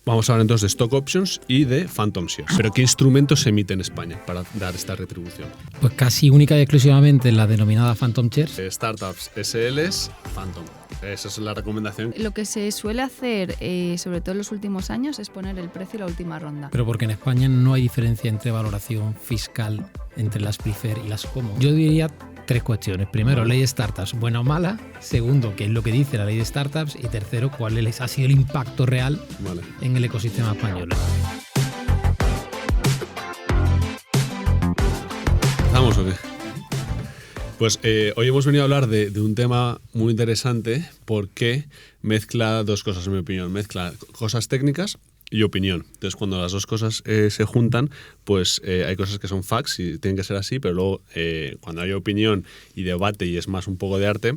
Vamos a hablar entonces de Stock Options y de Phantom Shares. ¿Pero qué instrumentos se emite en España para dar esta retribución? Pues casi única y exclusivamente la denominada Phantom Shares. Startups SLs, Phantom. Esa es la recomendación. Lo que se suele hacer, sobre todo en los últimos años, es poner el precio y la última ronda. Pero porque en España no hay diferencia entre valoración fiscal entre las prefer y las common. Yo diría 3 cuestiones. Primero, ley de startups, buena o mala. Segundo, qué es lo que dice la ley de startups. Y tercero, cuál ha sido el impacto real en el ecosistema español. ¿Empezamos o qué? Pues hoy hemos venido a hablar de un tema muy interesante porque mezcla dos cosas, en mi opinión. Mezcla cosas técnicas y opinión. Entonces, cuando las dos cosas se juntan, pues hay cosas que son facts y tienen que ser así, pero luego cuando hay opinión y debate y es más un poco de arte,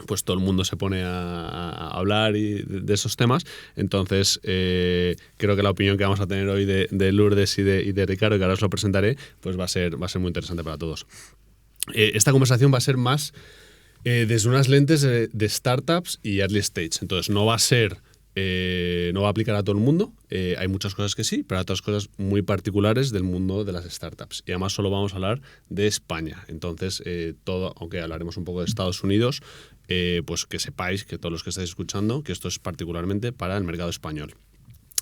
pues todo el mundo se pone a hablar de esos temas. Entonces, creo que la opinión que vamos a tener hoy de Lourdes y de Ricardo, que ahora os lo presentaré, pues va a ser muy interesante para todos. Esta conversación va a ser más desde unas lentes de startups y early stage. Entonces, no va a aplicar a todo el mundo. Hay muchas cosas que sí, pero hay otras cosas muy particulares del mundo de las startups. Y además solo vamos a hablar de España. Entonces, aunque hablaremos un poco de Estados Unidos, pues que sepáis, que todos los que estáis escuchando, que esto es particularmente para el mercado español.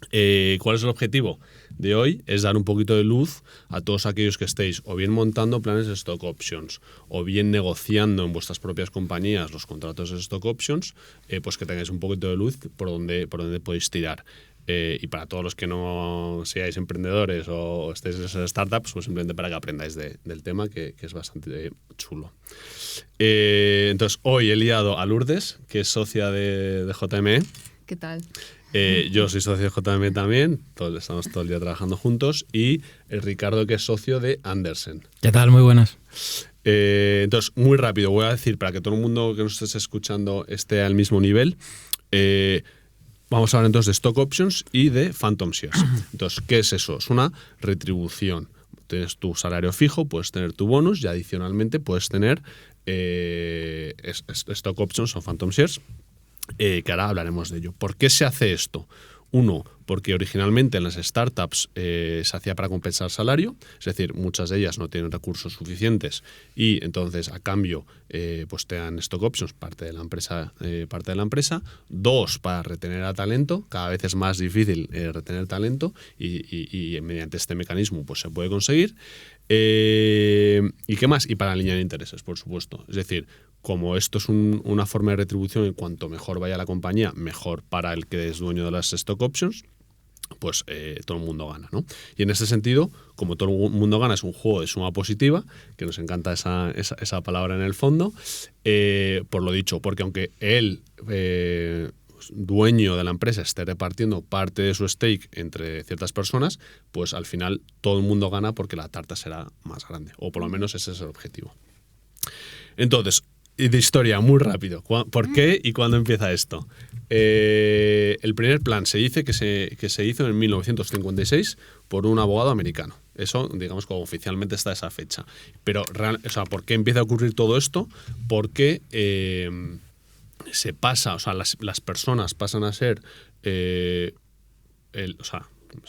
¿Cuál es el objetivo de hoy? Es dar un poquito de luz a todos aquellos que estéis o bien montando planes de stock options o bien negociando en vuestras propias compañías los contratos de stock options, pues que tengáis un poquito de luz por donde podéis tirar. Y para todos los que no seáis emprendedores o estéis en esas startups, pues simplemente para que aprendáis del tema, que es bastante chulo. Entonces, hoy he liado a Lourdes, que es socia de JME. ¿Qué tal? Yo soy socio de JME también, estamos todo el día trabajando juntos, y el Ricardo, que es socio de Andersen. ¿Qué tal? Muy buenas. Entonces, muy rápido, voy a decir, para que todo el mundo que nos esté escuchando esté al mismo nivel, vamos a hablar entonces de Stock Options y de Phantom Shares. Entonces, ¿qué es eso? Es una retribución. Tienes tu salario fijo, puedes tener tu bonus y adicionalmente puedes tener Stock Options o Phantom Shares, que ahora hablaremos de ello. ¿Por qué se hace esto? Uno, porque originalmente en las startups se hacía para compensar salario, es decir, muchas de ellas no tienen recursos suficientes y entonces a cambio pues te dan stock options parte de la empresa. Dos, para retener a talento. Cada vez es más difícil retener talento y mediante este mecanismo pues se puede conseguir. ¿Y qué más? Y para alinear intereses, por supuesto. Es decir, como esto es una forma de retribución y cuanto mejor vaya la compañía, mejor para el que es dueño de las stock options, pues todo el mundo gana, ¿no? Y en ese sentido, como todo el mundo gana, es un juego de suma positiva, que nos encanta esa palabra en el fondo, por lo dicho, porque aunque él, dueño de la empresa, esté repartiendo parte de su stake entre ciertas personas, pues al final todo el mundo gana porque la tarta será más grande, o por lo menos ese es el objetivo. Entonces, de historia, muy rápido. ¿Por qué y cuándo empieza esto? El primer plan se dice que se hizo en 1956 por un abogado americano. Eso, digamos, como oficialmente está esa fecha. Pero, ¿por qué empieza a ocurrir todo esto? Porque se pasa, las personas pasan a ser, me estoy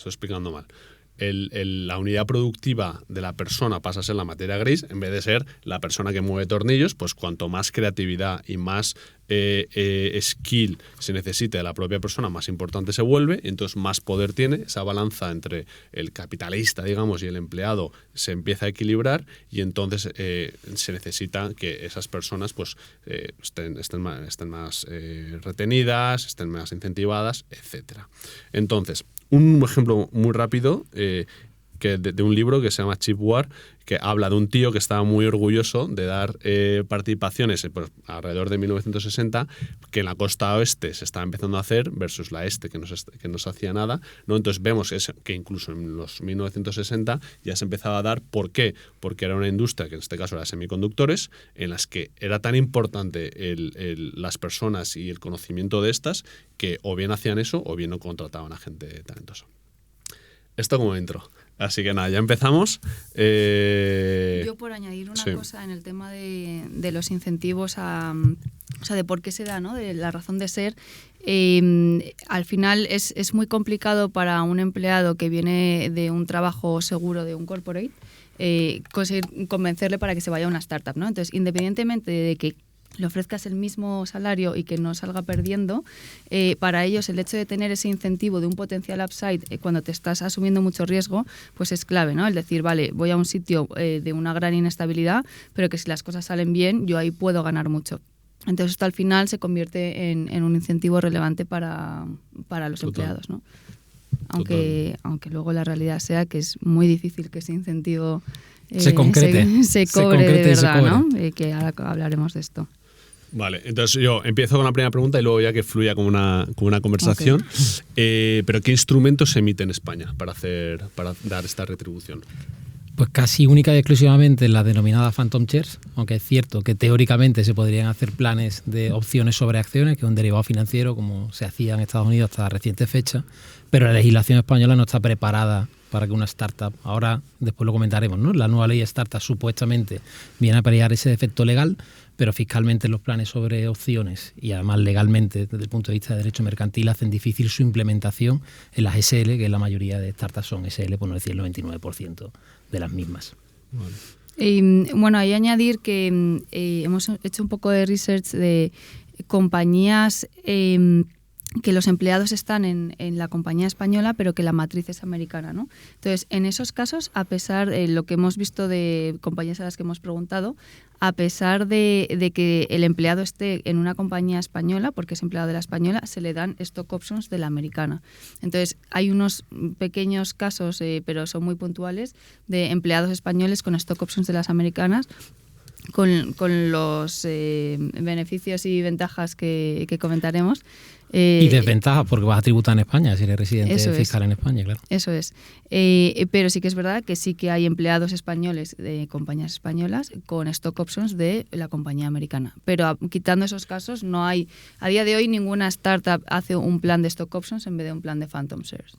explicando mal. La unidad productiva de la persona pasa a ser la materia gris en vez de ser la persona que mueve tornillos. Pues cuanto más creatividad y más skill se necesite de la propia persona, más importante se vuelve, entonces más poder tiene. Esa balanza entre el capitalista, digamos, y el empleado se empieza a equilibrar y entonces se necesita que esas personas pues estén más retenidas, estén más incentivadas, etcétera. Entonces, un ejemplo muy rápido de un libro que se llama Cheap War, que habla de un tío que estaba muy orgulloso de dar participaciones alrededor de 1960, que en la costa oeste se estaba empezando a hacer versus la este, que no se hacía nada, ¿no? Entonces vemos que incluso en los 1960 ya se empezaba a dar. ¿Por qué? Porque era una industria, que en este caso era semiconductores, en las que era tan importante las personas y el conocimiento de estas, que o bien hacían eso o bien no contrataban a gente talentosa. Esto como intro. Así que nada, ya empezamos. Yo por añadir una sí. cosa en el tema de los incentivos, o sea, de por qué se da, ¿no? De la razón de ser. Al final es muy complicado para un empleado que viene de un trabajo seguro de un corporate conseguir convencerle para que se vaya a una startup, ¿no? Entonces, independientemente de que le ofrezcas el mismo salario y que no salga perdiendo, para ellos el hecho de tener ese incentivo de un potencial upside cuando te estás asumiendo mucho riesgo, pues es clave, ¿no? El decir, vale, voy a un sitio de una gran inestabilidad, pero que si las cosas salen bien, yo ahí puedo ganar mucho. Entonces esto al final se convierte en un incentivo relevante para los empleados, ¿no? Aunque luego la realidad sea que es muy difícil que ese incentivo se concrete. se cobre de verdad, ¿no? Que ahora hablaremos de esto. Vale, entonces yo empiezo con la primera pregunta y luego ya que fluya como una conversación. Okay. Pero ¿qué instrumentos se emite en España para dar esta retribución? Pues casi única y exclusivamente la denominada Phantom Shares, aunque es cierto que teóricamente se podrían hacer planes de opciones sobre acciones, que es un derivado financiero como se hacía en Estados Unidos hasta reciente fecha, pero la legislación española no está preparada para que una startup, ahora después lo comentaremos, ¿no? La nueva ley de startup supuestamente viene a paliar ese defecto legal, pero fiscalmente los planes sobre opciones y además legalmente desde el punto de vista de derecho mercantil hacen difícil su implementación en las SL, que la mayoría de startups son SL, por no decir el 99% de las mismas. Vale. Bueno, hay que añadir que hemos hecho un poco de research de compañías que los empleados están en la compañía española, pero que la matriz es americana, ¿no? Entonces, en esos casos, a pesar de lo que hemos visto de compañías a las que hemos preguntado, a pesar de que el empleado esté en una compañía española, porque es empleado de la española, se le dan stock options de la americana. Entonces, hay unos pequeños casos, pero son muy puntuales, de empleados españoles con stock options de las americanas, con los beneficios y ventajas que comentaremos. Y desventajas porque vas a tributar en España si eres residente fiscal en España, claro. Eso es. Pero sí que es verdad que sí que hay empleados españoles de compañías españolas con stock options de la compañía americana. Pero quitando esos casos, no hay, a día de hoy, ninguna startup hace un plan de stock options en vez de un plan de Phantom Shares.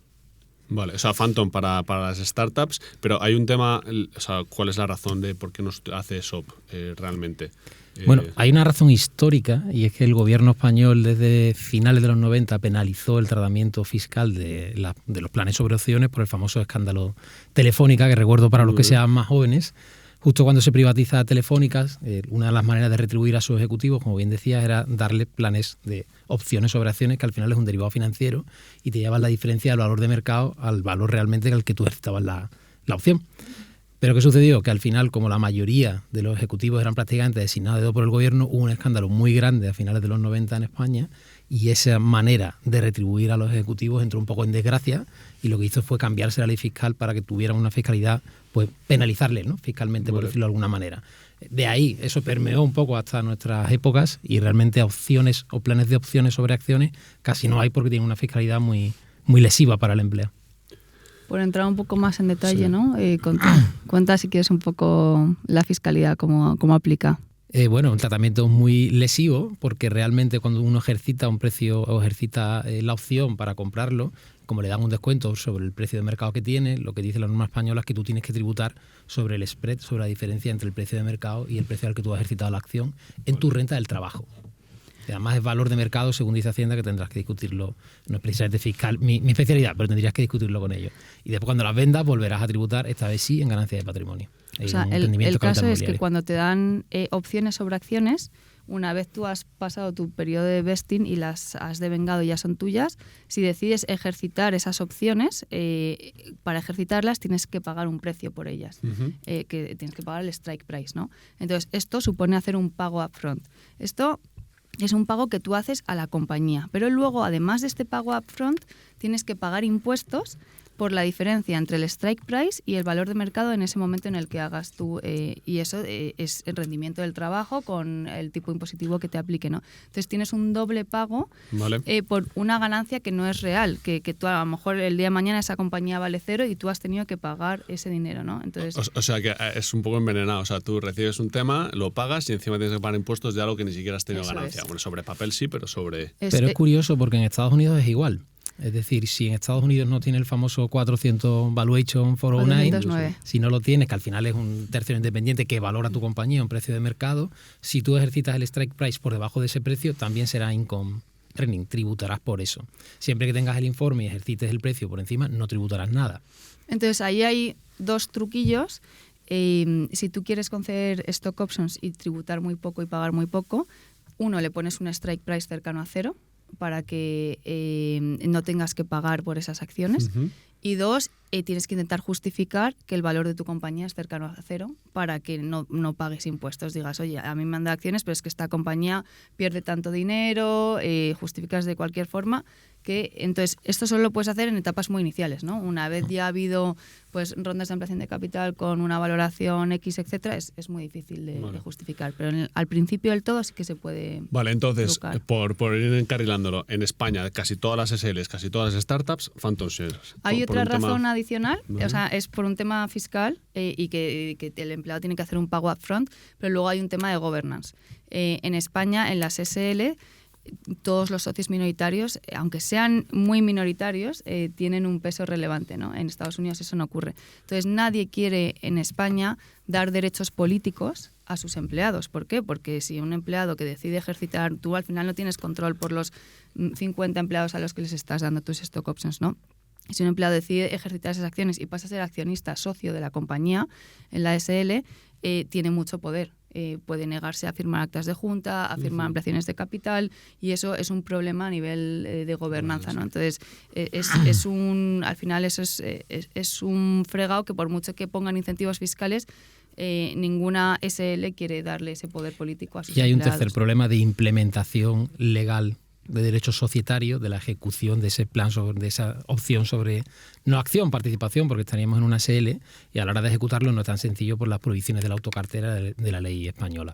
Vale, o sea, Phantom para las startups, pero hay un tema, o sea, ¿cuál es la razón de por qué no hace eso realmente? Bueno, hay una razón histórica y es que el gobierno español desde finales de los 90 penalizó el tratamiento fiscal de los planes sobre opciones por el famoso escándalo Telefónica, que recuerdo para los que sean más jóvenes. Justo cuando se privatiza Telefónicas, una de las maneras de retribuir a sus ejecutivos, como bien decías, era darle planes de opciones sobre acciones, que al final es un derivado financiero y te llevan la diferencia del valor de mercado al valor realmente al que tú ejercitabas la opción. Pero ¿qué sucedió? Que al final, como la mayoría de los ejecutivos eran prácticamente designados a dedo por el gobierno, hubo un escándalo muy grande a finales de los 90 en España y esa manera de retribuir a los ejecutivos entró un poco en desgracia y lo que hizo fue cambiarse la ley fiscal para que tuvieran una fiscalidad, pues penalizarles, ¿no? Fiscalmente, por decirlo de alguna manera. De ahí, eso permeó un poco hasta nuestras épocas y realmente opciones o planes de opciones sobre acciones casi no hay porque tienen una fiscalidad muy, muy lesiva para el empleado. Por entrar un poco más en detalle, sí. ¿no? Cuenta si quieres un poco la fiscalidad, cómo aplica. Bueno, un tratamiento muy lesivo porque realmente cuando uno ejercita un precio o ejercita la opción para comprarlo, como le dan un descuento sobre el precio de mercado que tiene, lo que dice la norma española es que tú tienes que tributar sobre el spread, sobre la diferencia entre el precio de mercado y el precio al que tú has ejercitado la acción en tu renta del trabajo. Además es valor de mercado, según dice Hacienda, que tendrás que discutirlo, no es precisamente fiscal mi especialidad, pero tendrías que discutirlo con ellos. Y después cuando las vendas volverás a tributar, esta vez sí, en ganancia de patrimonio. O sea, el caso es que cuando te dan opciones sobre acciones, una vez tú has pasado tu periodo de vesting y las has devengado y ya son tuyas, si decides ejercitar esas opciones, para ejercitarlas tienes que pagar un precio por ellas, que tienes que pagar el strike price, ¿no? Entonces, esto supone hacer un pago upfront. Esto es un pago que tú haces a la compañía, pero luego, además de este pago upfront, tienes que pagar impuestos por la diferencia entre el strike price y el valor de mercado en ese momento en el que hagas tú, y eso es el rendimiento del trabajo con el tipo impositivo que te aplique, ¿no? Entonces tienes un doble pago, vale, por una ganancia que no es real, que tú a lo mejor el día de mañana esa compañía vale cero y tú has tenido que pagar ese dinero, ¿no? Entonces, o sea que es un poco envenenado, o sea, tú recibes un tema, lo pagas y encima tienes que pagar impuestos de algo que ni siquiera has tenido ganancia. Bueno, sobre papel sí, pero sobre... Pero es curioso porque en Estados Unidos es igual. Es decir, si en Estados Unidos no tiene el famoso 400 Valuation 409, 409. si no lo tienes, que al final es un tercero independiente que valora tu compañía a un precio de mercado, si tú ejercitas el strike price por debajo de ese precio, también será income earning, tributarás por eso. Siempre que tengas el informe y ejercites el precio por encima, no tributarás nada. Entonces ahí hay dos truquillos. Si tú quieres conceder stock options y tributar muy poco y pagar muy poco, uno, le pones un strike price cercano a cero para que no tengas que pagar por esas acciones. Y dos, tienes que intentar justificar que el valor de tu compañía es cercano a cero para que no pagues impuestos. Digas, oye, a mí me han dado acciones, pero es que esta compañía pierde tanto dinero, justificas de cualquier forma. Entonces, esto solo lo puedes hacer en etapas muy iniciales, ¿no? Una vez ya ha habido pues rondas de ampliación de capital con una valoración X, etcétera, es muy difícil de justificar. Pero al principio del todo sí que se puede. Vale, entonces, trucar. por ir encarrilándolo, en España casi todas las SLs, casi todas las startups, phantom shares. Hay Por otra un tema- razón adicional, o sea, es por un tema fiscal y que el empleado tiene que hacer un pago upfront, pero luego hay un tema de governance. En España, en las SL, todos los socios minoritarios, aunque sean muy minoritarios, tienen un peso relevante, ¿no? En Estados Unidos eso no ocurre. Entonces nadie quiere en España dar derechos políticos a sus empleados. ¿Por qué? Porque si un empleado que decide ejercitar, tú al final no tienes control por los 50 empleados a los que les estás dando tus stock options, ¿no? Si un empleado decide ejercitar esas acciones y pasa a ser accionista socio de la compañía en la SL, tiene mucho poder. Puede negarse a firmar actas de junta, a firmar ampliaciones de capital, y eso es un problema a nivel de gobernanza, ¿no? Entonces, al final eso es un fregado que por mucho que pongan incentivos fiscales, ninguna SL quiere darle ese poder político a sus Y hay un empleados. tercer problema de implementación legal de derecho societario, de la ejecución de ese plan, de esa opción sobre, no acción, participación, porque estaríamos en una SL y a la hora de ejecutarlo no es tan sencillo por las prohibiciones de la autocartera de la ley española,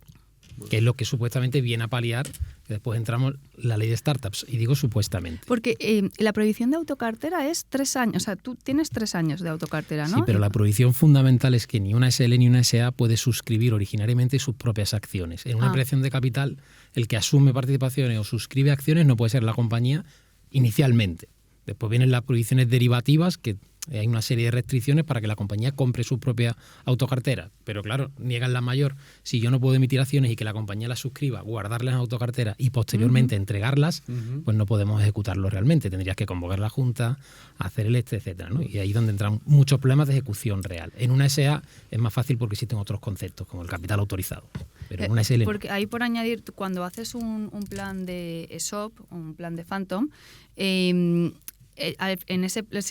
que es lo que supuestamente viene a paliar, que después entramos la ley de startups, y digo supuestamente. Porque la prohibición de autocartera es 3 años, o sea, tú tienes 3 años de autocartera, ¿no? Sí, pero la prohibición fundamental es que ni una SL ni una SA puede suscribir originariamente sus propias acciones. En una ampliación de capital, el que asume participaciones o suscribe acciones no puede ser la compañía inicialmente. Después vienen las prohibiciones derivativas, que hay una serie de restricciones para que la compañía compre su propia autocartera. Pero claro, niegan la mayor. Si yo no puedo emitir acciones y que la compañía las suscriba, guardarlas en autocartera y posteriormente entregarlas, pues no podemos ejecutarlo realmente. Tendrías que convocar la junta, hacer el etcétera, ¿no? Y ahí es donde entran muchos problemas de ejecución real. En una SA es más fácil porque existen otros conceptos, como el capital autorizado. Pero en una SL no. Porque ahí, por añadir, cuando haces un plan de ESOP, un plan de Phantom,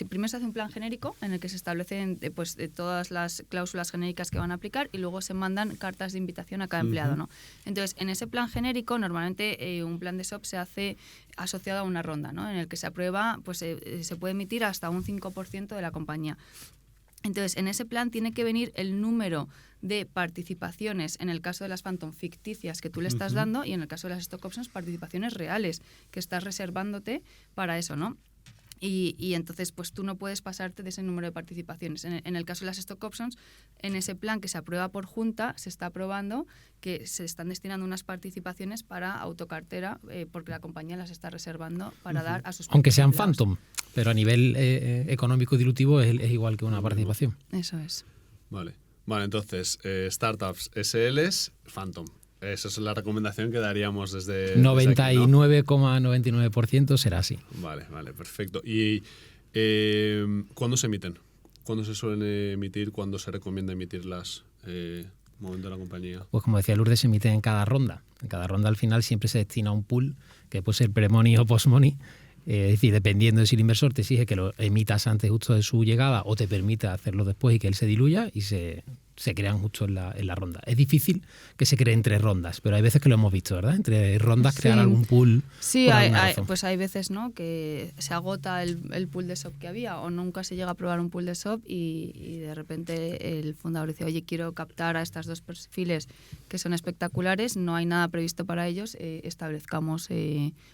primero se hace un plan genérico en el que se establecen pues, todas las cláusulas genéricas que van a aplicar, y luego se mandan cartas de invitación a cada empleado, ¿no? Entonces, en ese plan genérico, normalmente un plan de ESOP se hace asociado a una ronda, ¿no? En el que se aprueba, pues se puede emitir hasta un 5% de la compañía. Entonces, en ese plan tiene que venir el número de participaciones, en el caso de las Phantom ficticias que tú le estás dando, y en el caso de las stock options, participaciones reales que estás reservándote para eso, ¿no? Y entonces, pues tú no puedes pasarte de ese número de participaciones. En el caso de las stock options, en ese plan que se aprueba por junta, se está aprobando que se están destinando unas participaciones para autocartera, porque la compañía las está reservando para dar a sus Aunque sean empleados. phantom, pero a nivel económico dilutivo es igual que una participación. Eso es. Vale, entonces, startups SLs, phantom. Esa es la recomendación que daríamos desde 99,99% será así. Vale, perfecto. ¿Y cuándo se emiten? ¿Cuándo se suelen emitir? ¿Cuándo se recomienda emitirlas? Momento de la compañía. Pues como decía Lourdes, se emiten en cada ronda. En cada ronda al final siempre se destina un pool, que puede ser pre-money o post-money. Es decir, dependiendo de si el inversor te exige que lo emitas antes justo de su llegada o te permita hacerlo después y que él se diluya, y se crean justo en la ronda. Es difícil que se cree entre rondas, pero hay veces que lo hemos visto, ¿verdad? Entre rondas crear algún pool. Sí, por alguna razón. pues hay veces, ¿no?, que se agota el pool de SOP que había, o nunca se llega a probar un pool de SOP y de repente el fundador dice, oye, quiero captar a estos dos perfiles que son espectaculares, no hay nada previsto para ellos, establezcamos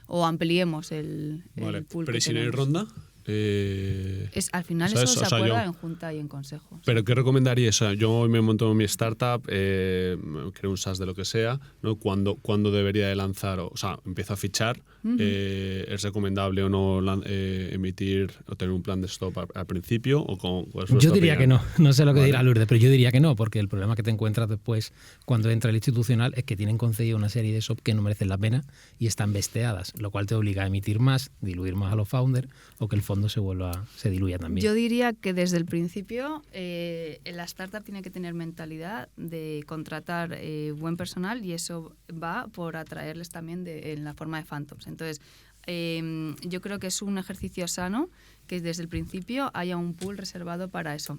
o ampliemos el Vale, pool pero que ¿y si no hay tenemos. ronda? Al final ¿sabes? eso O se sea, acuerda yo- en junta y en consejo. Pero ¿qué recomendarías? O sea, yo me monto mi startup, creo un SaaS de lo que sea, ¿no? ¿Cuándo debería de lanzar? O sea, empiezo a fichar. ¿Es recomendable o no emitir o tener un plan de stop al principio? ¿Cuál es Yo vuestra diría que opinión? no sé lo que Vale. dirá Lourdes, pero yo diría que no, porque el problema que te encuentras después cuando entra el institucional es que tienen concedido una serie de SOP que no merecen la pena y están besteadas, lo cual te obliga a emitir más, diluir más a los founders o que el fondo se diluya también. Yo diría que desde el principio la startup tiene que tener mentalidad de contratar buen personal y eso va por atraerles también en la forma de Phantoms. Entonces, yo creo que es un ejercicio sano que desde el principio haya un pool reservado para eso.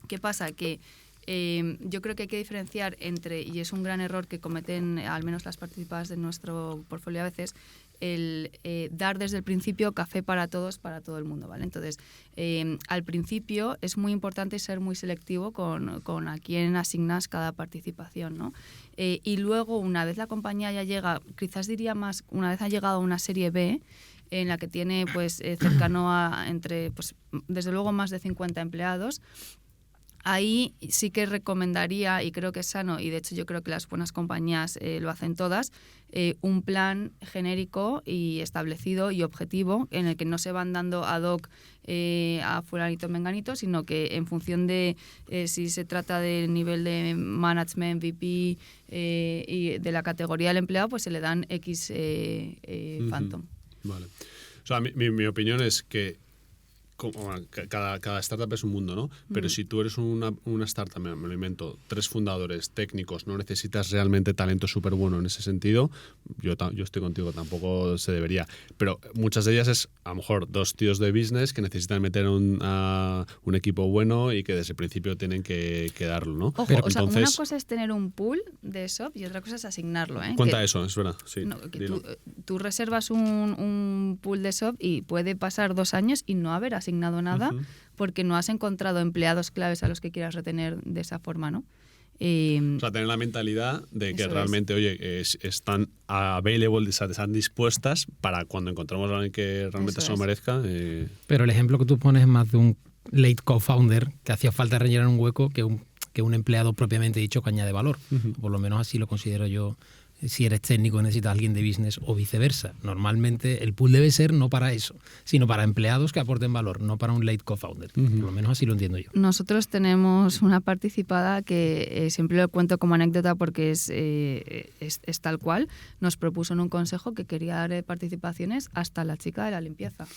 ¿Qué pasa? Que yo creo que hay que diferenciar entre, y es un gran error que cometen al menos las participadas de nuestro portfolio a veces, el dar desde el principio café para todos, para todo el mundo, ¿vale? Entonces, al principio es muy importante ser muy selectivo con a quién asignas cada participación, ¿no? Y luego, una vez la compañía ya llega, quizás diría más, una vez ha llegado a una serie B, en la que tiene pues cercano a entre, pues desde luego más de 50 empleados, ahí sí que recomendaría, y creo que es sano, y de hecho yo creo que las buenas compañías lo hacen todas, un plan genérico y establecido y objetivo en el que no se van dando ad hoc a fulanito menganito, sino que en función de si se trata del nivel de management, VP y de la categoría del empleado, pues se le dan X Phantom. Vale. O sea, mi opinión es que cada startup es un mundo, ¿no? Pero si tú eres una startup, me lo invento, 3 fundadores técnicos, no necesitas realmente talento súper bueno en ese sentido, yo estoy contigo, tampoco se debería. Pero muchas de ellas es, a lo mejor, 2 tíos de business que necesitan meter a un equipo bueno y que desde el principio tienen que darlo, ¿no? Ojo, Pero o sea, entonces, una cosa es tener un pool de SOP y otra cosa es asignarlo, ¿eh? cuenta eso, es verdad. Sí, No, que dilo. tú reservas un pool de SOP y puede pasar 2 años y no haber asignado nada porque no has encontrado empleados claves a los que quieras retener de esa forma, ¿no? O sea, tener la mentalidad de que Eso realmente, oye, están available, están dispuestas para cuando encontramos a alguien que realmente Eso se lo es. merezca. Pero el ejemplo que tú pones es más de un late co-founder que hacía falta rellenar un hueco que un empleado propiamente dicho que añade valor. Por lo menos así lo considero yo. Si eres técnico y necesitas a alguien de business o viceversa. Normalmente el pool debe ser no para eso, sino para empleados que aporten valor, no para un late co-founder. Por lo menos así lo entiendo yo. Nosotros tenemos una participada que siempre lo cuento como anécdota porque es tal cual. Nos propuso en un consejo que quería dar participaciones hasta la chica de la limpieza,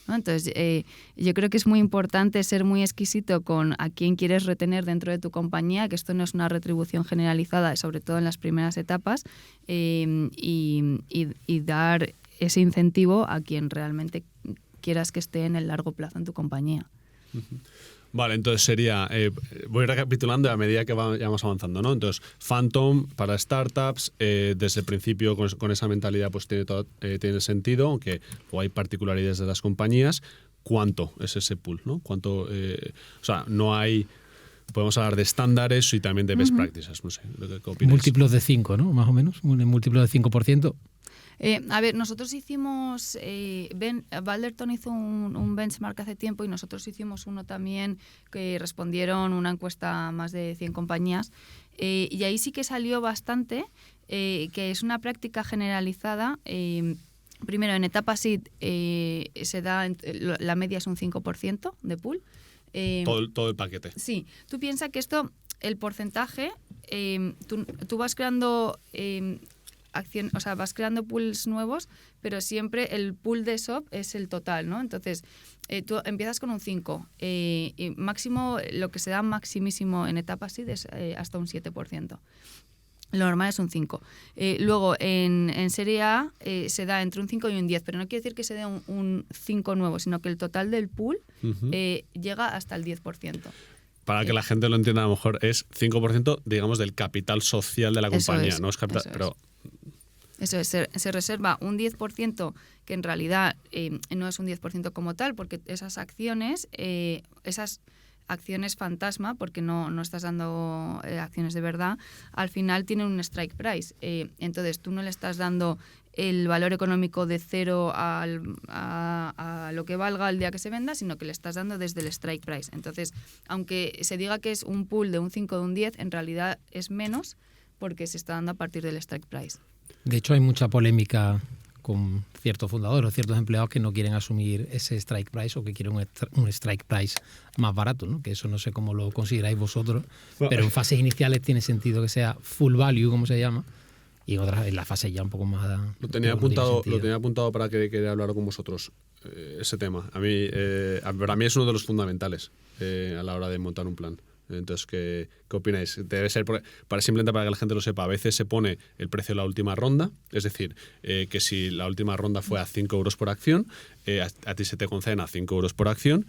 ¿no? Entonces, yo creo que es muy importante ser muy exquisito con a quién quieres retener dentro de tu compañía, que esto no es una retribución generalizada, sobre todo en las primeras etapas, y dar ese incentivo a quien realmente quieras que esté en el largo plazo en tu compañía. Vale, entonces sería, voy recapitulando a medida que vamos avanzando, ¿no? Entonces, Phantom para startups, desde el principio con esa mentalidad pues tiene sentido, aunque o hay particularidades de las compañías. ¿Cuánto es ese pool, no? ¿Cuánto? O sea, no hay... Podemos hablar de estándares y también de best practices, no sé, ¿qué opinas? Múltiplos de 5, ¿no? Más o menos, un múltiplo de 5%. A ver, nosotros hicimos, Balderton hizo un benchmark hace tiempo y nosotros hicimos uno también que respondieron una encuesta a más de 100 compañías y ahí sí que salió bastante, que es una práctica generalizada. Primero, en etapa SEED se da, la media es un 5% de pool. Todo el paquete. Sí, tú piensas que esto, el porcentaje, tú vas creando... o sea, vas creando pools nuevos, pero siempre el pool de SOP es el total, ¿no? Entonces, tú empiezas con un 5 y máximo, lo que se da maximísimo en etapa SEED es hasta un 7%. Lo normal es un 5. Luego, en serie A se da entre un 5 y un 10, pero no quiere decir que se dé un 5 nuevo, sino que el total del pool llega hasta el 10%. Para que la gente lo entienda, a lo mejor es 5%, digamos, del capital social de la compañía, es, ¿no? Es capital, eso es. pero... Eso es, se reserva un 10% que en realidad no es un 10% como tal, porque esas acciones fantasma, porque no estás dando acciones de verdad, al final tienen un strike price. Entonces tú no le estás dando el valor económico de cero a lo que valga el día que se venda, sino que le estás dando desde el strike price. Entonces, aunque se diga que es un pool de un 5 o de un 10, en realidad es menos porque se está dando a partir del strike price. De hecho, hay mucha polémica con ciertos fundadores o ciertos empleados que no quieren asumir ese strike price o que quieren un strike price más barato, ¿no? Que eso no sé cómo lo consideráis vosotros, pero en fases iniciales tiene sentido que sea full value, como se llama, y en otras, en las fases ya un poco más... Lo tenía apuntado para que quería hablar con vosotros, ese tema. Para mí es uno de los fundamentales a la hora de montar un plan. Entonces, ¿qué opináis? Debe ser, simplemente para que la gente lo sepa, a veces se pone el precio de la última ronda, es decir, que si la última ronda fue a 5 euros por acción, a ti se te conceden a 5 euros por acción,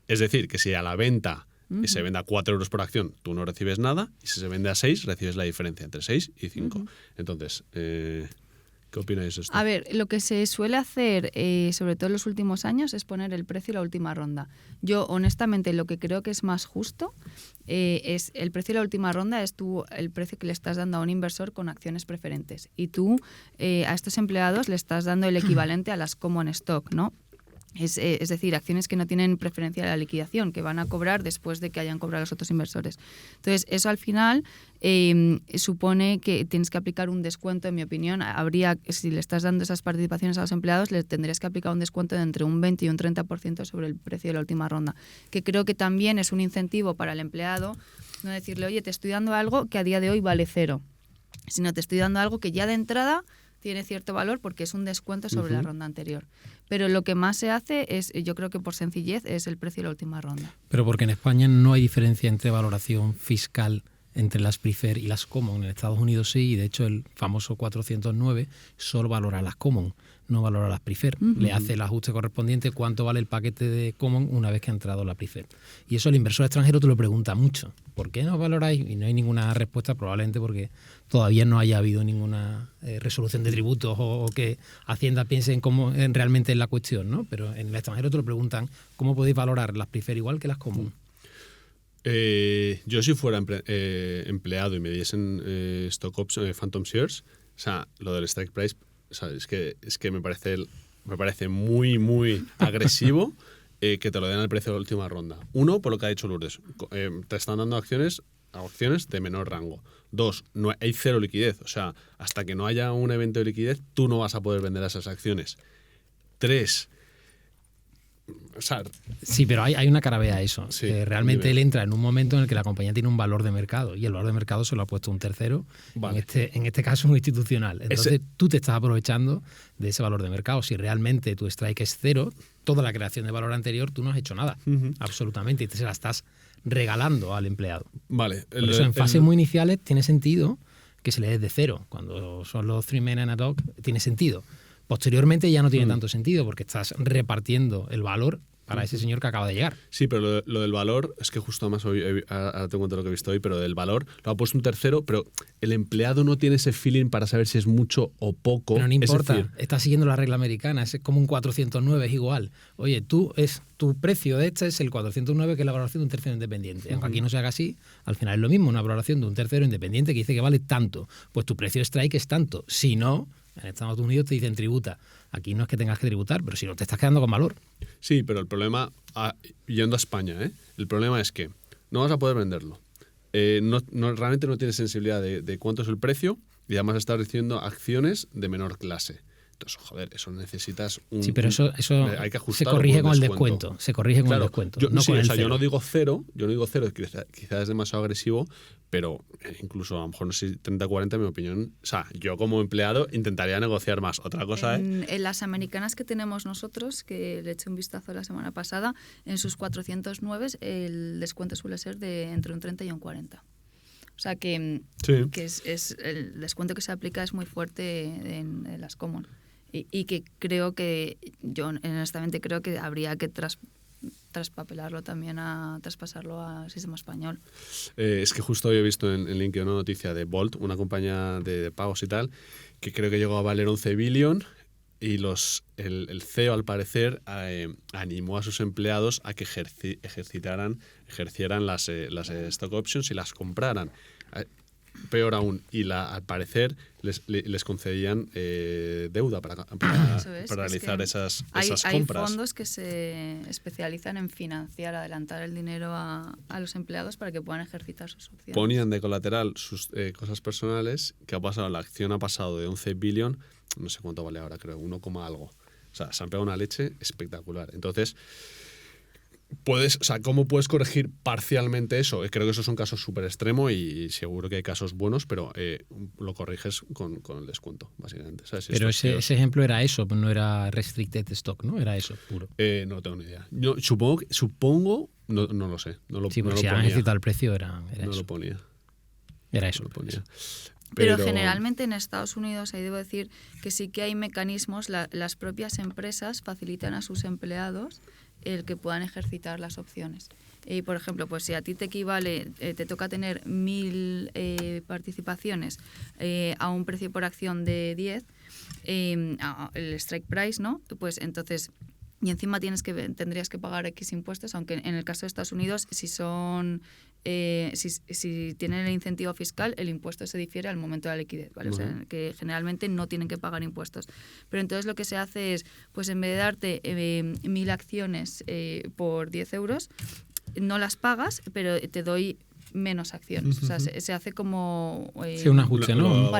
es decir, que si a la venta se vende a 4 euros por acción, tú no recibes nada, y si se vende a 6, recibes la diferencia entre 6 y 5. Entonces, ¿qué opináis de esto? A ver, lo que se suele hacer, sobre todo en los últimos años, es poner el precio y la última ronda. Yo, honestamente, lo que creo que es más justo es el precio y la última ronda es el precio que le estás dando a un inversor con acciones preferentes. Y tú, a estos empleados, le estás dando el equivalente a las common stock, ¿no? Es decir, acciones que no tienen preferencia de la liquidación, que van a cobrar después de que hayan cobrado los otros inversores. Entonces, eso al final supone que tienes que aplicar un descuento, en mi opinión. Si le estás dando esas participaciones a los empleados, le tendrías que aplicar un descuento de entre un 20 y un 30% sobre el precio de la última ronda, que creo que también es un incentivo para el empleado, no decirle, oye, te estoy dando algo que a día de hoy vale 0, sino te estoy dando algo que ya de entrada tiene cierto valor porque es un descuento sobre la ronda anterior. Pero lo que más se hace es, yo creo que por sencillez, es el precio de la última ronda. Pero porque en España no hay diferencia entre valoración fiscal entre las preferred y las common. En Estados Unidos sí, y de hecho el famoso 409 solo valora las common, no valora las preferred. Le hace el ajuste correspondiente cuánto vale el paquete de common una vez que ha entrado la preferred. Y eso el inversor extranjero te lo pregunta mucho. ¿Por qué no valoráis? Y no hay ninguna respuesta, probablemente porque todavía no haya habido ninguna resolución de tributos o que Hacienda piense en realmente en la cuestión, ¿no? Pero en el extranjero te lo preguntan, ¿cómo podéis valorar las preferred igual que las common? Yo si fuera empleado y me diesen stock options, phantom shares, o sea, lo del strike price, o sea, es que me parece muy, muy agresivo que te lo den al precio de la última ronda. Uno, por lo que ha dicho Lourdes, te están dando acciones de menor rango. Dos, no hay cero liquidez, o sea, hasta que no haya un evento de liquidez, tú no vas a poder vender esas acciones. Tres, o sea, sí, pero hay una cara B a eso. Sí, realmente él entra en un momento en el que la compañía tiene un valor de mercado y el valor de mercado se lo ha puesto un tercero, vale. en este caso un institucional. Entonces tú te estás aprovechando de ese valor de mercado. Si realmente tu strike es 0, toda la creación de valor anterior tú no has hecho nada, absolutamente, y te se la estás regalando al empleado. Vale. Por eso en fases muy iniciales tiene sentido que se le dé de 0. Cuando son los 3 men and a dog tiene sentido. Posteriormente ya no tiene tanto sentido porque estás repartiendo el valor para ese señor que acaba de llegar. Sí, pero lo del valor, es que justo además hoy, ahora te cuento lo que he visto hoy, pero del valor lo ha puesto un tercero, pero el empleado no tiene ese feeling para saber si es mucho o poco. Pero no importa, es decir, estás siguiendo la regla americana, es como un 409, es igual. Oye, tu precio de este es el 409, que es la valoración de un tercero independiente. Aunque aquí no se haga así, al final es lo mismo, una valoración de un tercero independiente que dice que vale tanto. Pues tu precio strike es tanto. Si no, en Estados Unidos te dicen tributa. Aquí no es que tengas que tributar, pero si no te estás quedando con valor. Sí, pero el problema, yendo a España, el problema es que no vas a poder venderlo. Realmente no tienes sensibilidad de cuánto es el precio y además estás recibiendo acciones de menor clase. Entonces, joder, eso necesitas un... Sí, pero eso hay que se corrige con el descuento. Se corrige con el descuento. Yo no digo 0, quizás es demasiado agresivo, pero incluso a lo mejor no sé, 30-40, en mi opinión, o sea, yo como empleado intentaría negociar más. Otra cosa en las americanas que tenemos nosotros, que le eché un vistazo la semana pasada, en sus 409 el descuento suele ser de entre un 30 y un 40. O sea que es el descuento que se aplica es muy fuerte en las common. Y que creo que, yo honestamente creo que habría que traspapelarlo también, traspasarlo al sistema español. Es que justo hoy he visto en LinkedIn una noticia de Bolt, una compañía de pagos y tal, que creo que llegó a valer 11 billion y el CEO, al parecer, animó a sus empleados a que ejercieran las stock options y las compraran. peor aún, y al parecer les concedían deuda para realizar esas compras. Hay fondos que se especializan en financiar, adelantar el dinero a los empleados para que puedan ejercitar sus opciones. Ponían de colateral sus cosas personales. ¿Qué ha pasado? La acción ha pasado de 11 billion, no sé cuánto vale ahora, creo, 1, algo. O sea, se han pegado una leche espectacular. Entonces, ¿cómo puedes corregir parcialmente eso? Creo que eso es un caso súper extremo y seguro que hay casos buenos, pero lo corriges con el descuento, básicamente. ¿Sabes? Pero ese ejemplo era eso, no era restricted stock, ¿no? Era eso, puro. No tengo ni idea. Yo supongo no lo sé. No lo, sí, porque no si lo han ponía. ejercitado el precio era No eso. lo ponía. Era eso. No lo ponía. Pero generalmente en Estados Unidos, ahí debo decir que sí que hay mecanismos, las propias empresas facilitan a sus empleados el que puedan ejercitar las opciones. Y por ejemplo, pues si a ti te equivale, te toca tener 1.000 participaciones a un precio por acción de 10, el strike price, ¿no? Pues entonces, y encima tendrías que pagar X impuestos, aunque en el caso de Estados Unidos, si tienen el incentivo fiscal, el impuesto se difiere al momento de la liquidez, ¿vale? O sea, que generalmente no tienen que pagar impuestos. Pero entonces lo que se hace es, pues en vez de darte 1.000 acciones por 10 euros, no las pagas, pero te doy menos acciones. O sea, se hace como... sí, un ajuste, ¿no?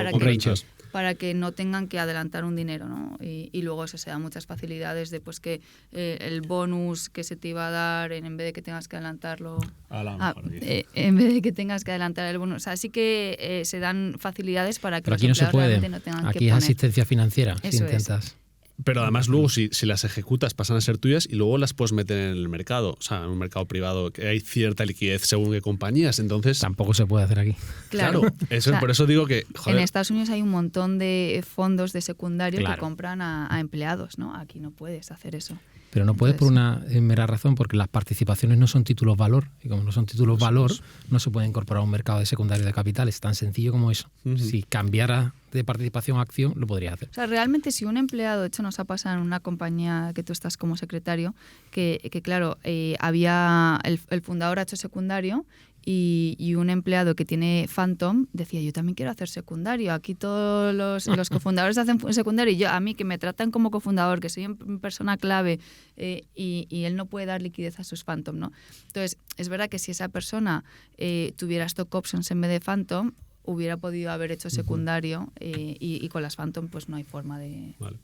Para que no tengan que adelantar un dinero, ¿no? Y luego eso se da muchas facilidades de pues que el bonus que se te iba a dar, en vez de que tengas que adelantarlo... en vez de que tengas que adelantar el bonus. O sea, sí que se dan facilidades para que pero los aquí no se puede. realmente no tengan aquí que es poner. Asistencia financiera, Eso si intentas... es. Pero además luego si las ejecutas pasan a ser tuyas y luego las puedes meter en el mercado, o sea, en un mercado privado que hay cierta liquidez según qué compañías, entonces... Tampoco se puede hacer aquí. Claro, eso, o sea, por eso digo que... Joder. En Estados Unidos hay un montón de fondos de secundario que compran a empleados, ¿no? Aquí no puedes hacer eso. Pero no puedes por una mera razón, porque las participaciones no son títulos valor, y como no son títulos valor, no se puede incorporar a un mercado de secundario de capitales, tan sencillo como eso. Si cambiara de participación a acción, lo podría hacer. O sea, realmente si un empleado, de hecho nos ha pasado en una compañía que tú estás como secretario, que claro, había el fundador ha hecho secundario y un empleado que tiene Phantom decía, yo también quiero hacer secundario, aquí todos los cofundadores hacen secundario y a mí que me tratan como cofundador, que soy persona clave y él no puede dar liquidez a sus Phantom, ¿no? Entonces, es verdad que si esa persona tuviera stock options en vez de Phantom, hubiera podido haber hecho secundario y con las Phantom pues no hay forma de... Vale.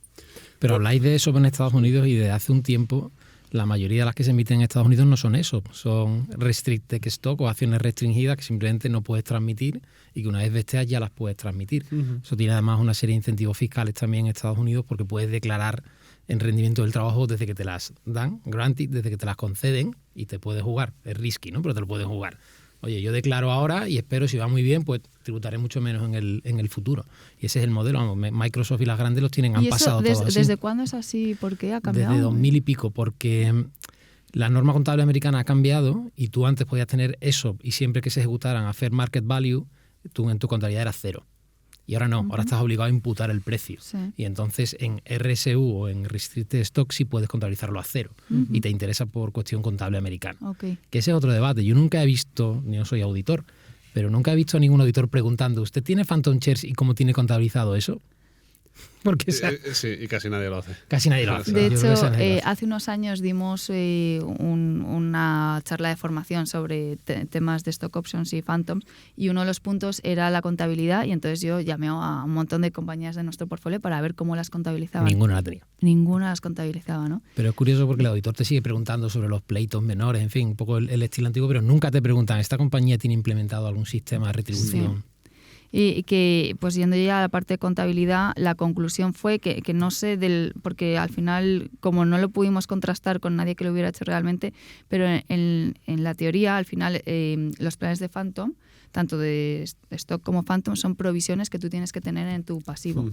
Pero habláis de eso en Estados Unidos y desde hace un tiempo la mayoría de las que se emiten en Estados Unidos no son eso, son restricted stock o acciones restringidas que simplemente no puedes transmitir y que una vez vesteas ya las puedes transmitir. Eso tiene además una serie de incentivos fiscales también en Estados Unidos porque puedes declarar en rendimiento del trabajo desde que te las dan, granted, desde que te las conceden y te puedes jugar. Es risky, ¿no? Pero te lo puedes jugar. Oye, yo declaro ahora y espero, si va muy bien, pues tributaré mucho menos en el futuro. Y ese es el modelo. Microsoft y las grandes los tienen, han pasado todos así. ¿Desde cuándo es así? ¿Por qué ha cambiado? Desde 2000 y pico, porque la norma contable americana ha cambiado y tú antes podías tener eso y siempre que se ejecutaran a fair market value, tú en tu contabilidad era cero. Y ahora no, ahora estás obligado a imputar el precio. Sí. Y entonces en RSU o en Restricted Stock sí puedes contabilizarlo a cero. Y te interesa por cuestión contable americana. Okay. Que ese es otro debate. Yo nunca he visto, yo no soy auditor, pero nunca he visto a ningún auditor preguntando, ¿usted tiene Phantom Shares y cómo tiene contabilizado eso? Porque sí, y casi nadie lo hace. Casi nadie lo hace. De hecho, hace unos años dimos una charla de formación sobre temas de stock options y phantoms y uno de los puntos era la contabilidad y entonces yo llamé a un montón de compañías de nuestro portfolio para ver cómo las contabilizaban. Ninguna la tenía. Ninguna las contabilizaba, ¿no? Pero es curioso porque el auditor te sigue preguntando sobre los pleitos menores, en fin, un poco el estilo antiguo, pero nunca te preguntan, ¿esta compañía tiene implementado algún sistema de retribución? Sí. Y que, pues yendo ya a la parte de contabilidad, la conclusión fue que no sé porque al final, como no lo pudimos contrastar con nadie que lo hubiera hecho realmente, pero en la teoría, al final, los planes de Phantom, tanto de stock como Phantom, son provisiones que tú tienes que tener en tu pasivo.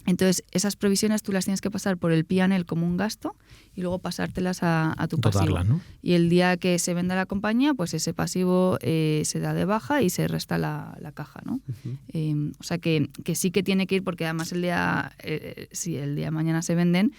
Entonces, esas provisiones tú las tienes que pasar por el P&L como un gasto y luego pasártelas a tu pasivo. ¿No? Y el día que se venda la compañía, pues ese pasivo se da de baja y se resta la caja, ¿no? O sea que sí que tiene que ir, porque además si el día de mañana se venden,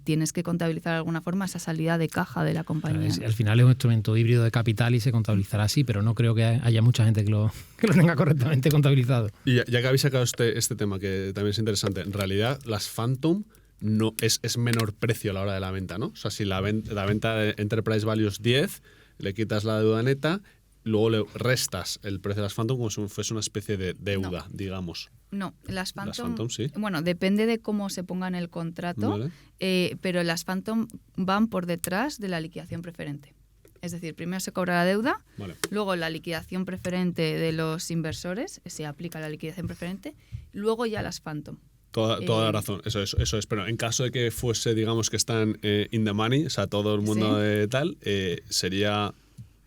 tienes que contabilizar de alguna forma esa salida de caja de la compañía. Claro, al final es un instrumento híbrido de capital y se contabilizará así, pero no creo que haya mucha gente que lo tenga correctamente contabilizado. Y ya que habéis sacado este tema, que también es interesante, en realidad las Phantom no es menor precio a la hora de la venta, ¿no? O sea, si la venta de Enterprise Value es 10, le quitas la deuda neta, luego le restas el precio de las Phantom como si fuese una especie de deuda, digamos. No, las Phantom, sí. Bueno, depende de cómo se ponga en el contrato, Vale. pero las Phantom van por detrás de la liquidación preferente. Es decir, primero se cobra la deuda, Vale. luego la liquidación preferente de los inversores, se aplica la liquidación preferente, luego ya las Phantom. Toda la razón, eso es. Pero en caso de que fuese, digamos, que están in the money, o sea, todo el mundo sería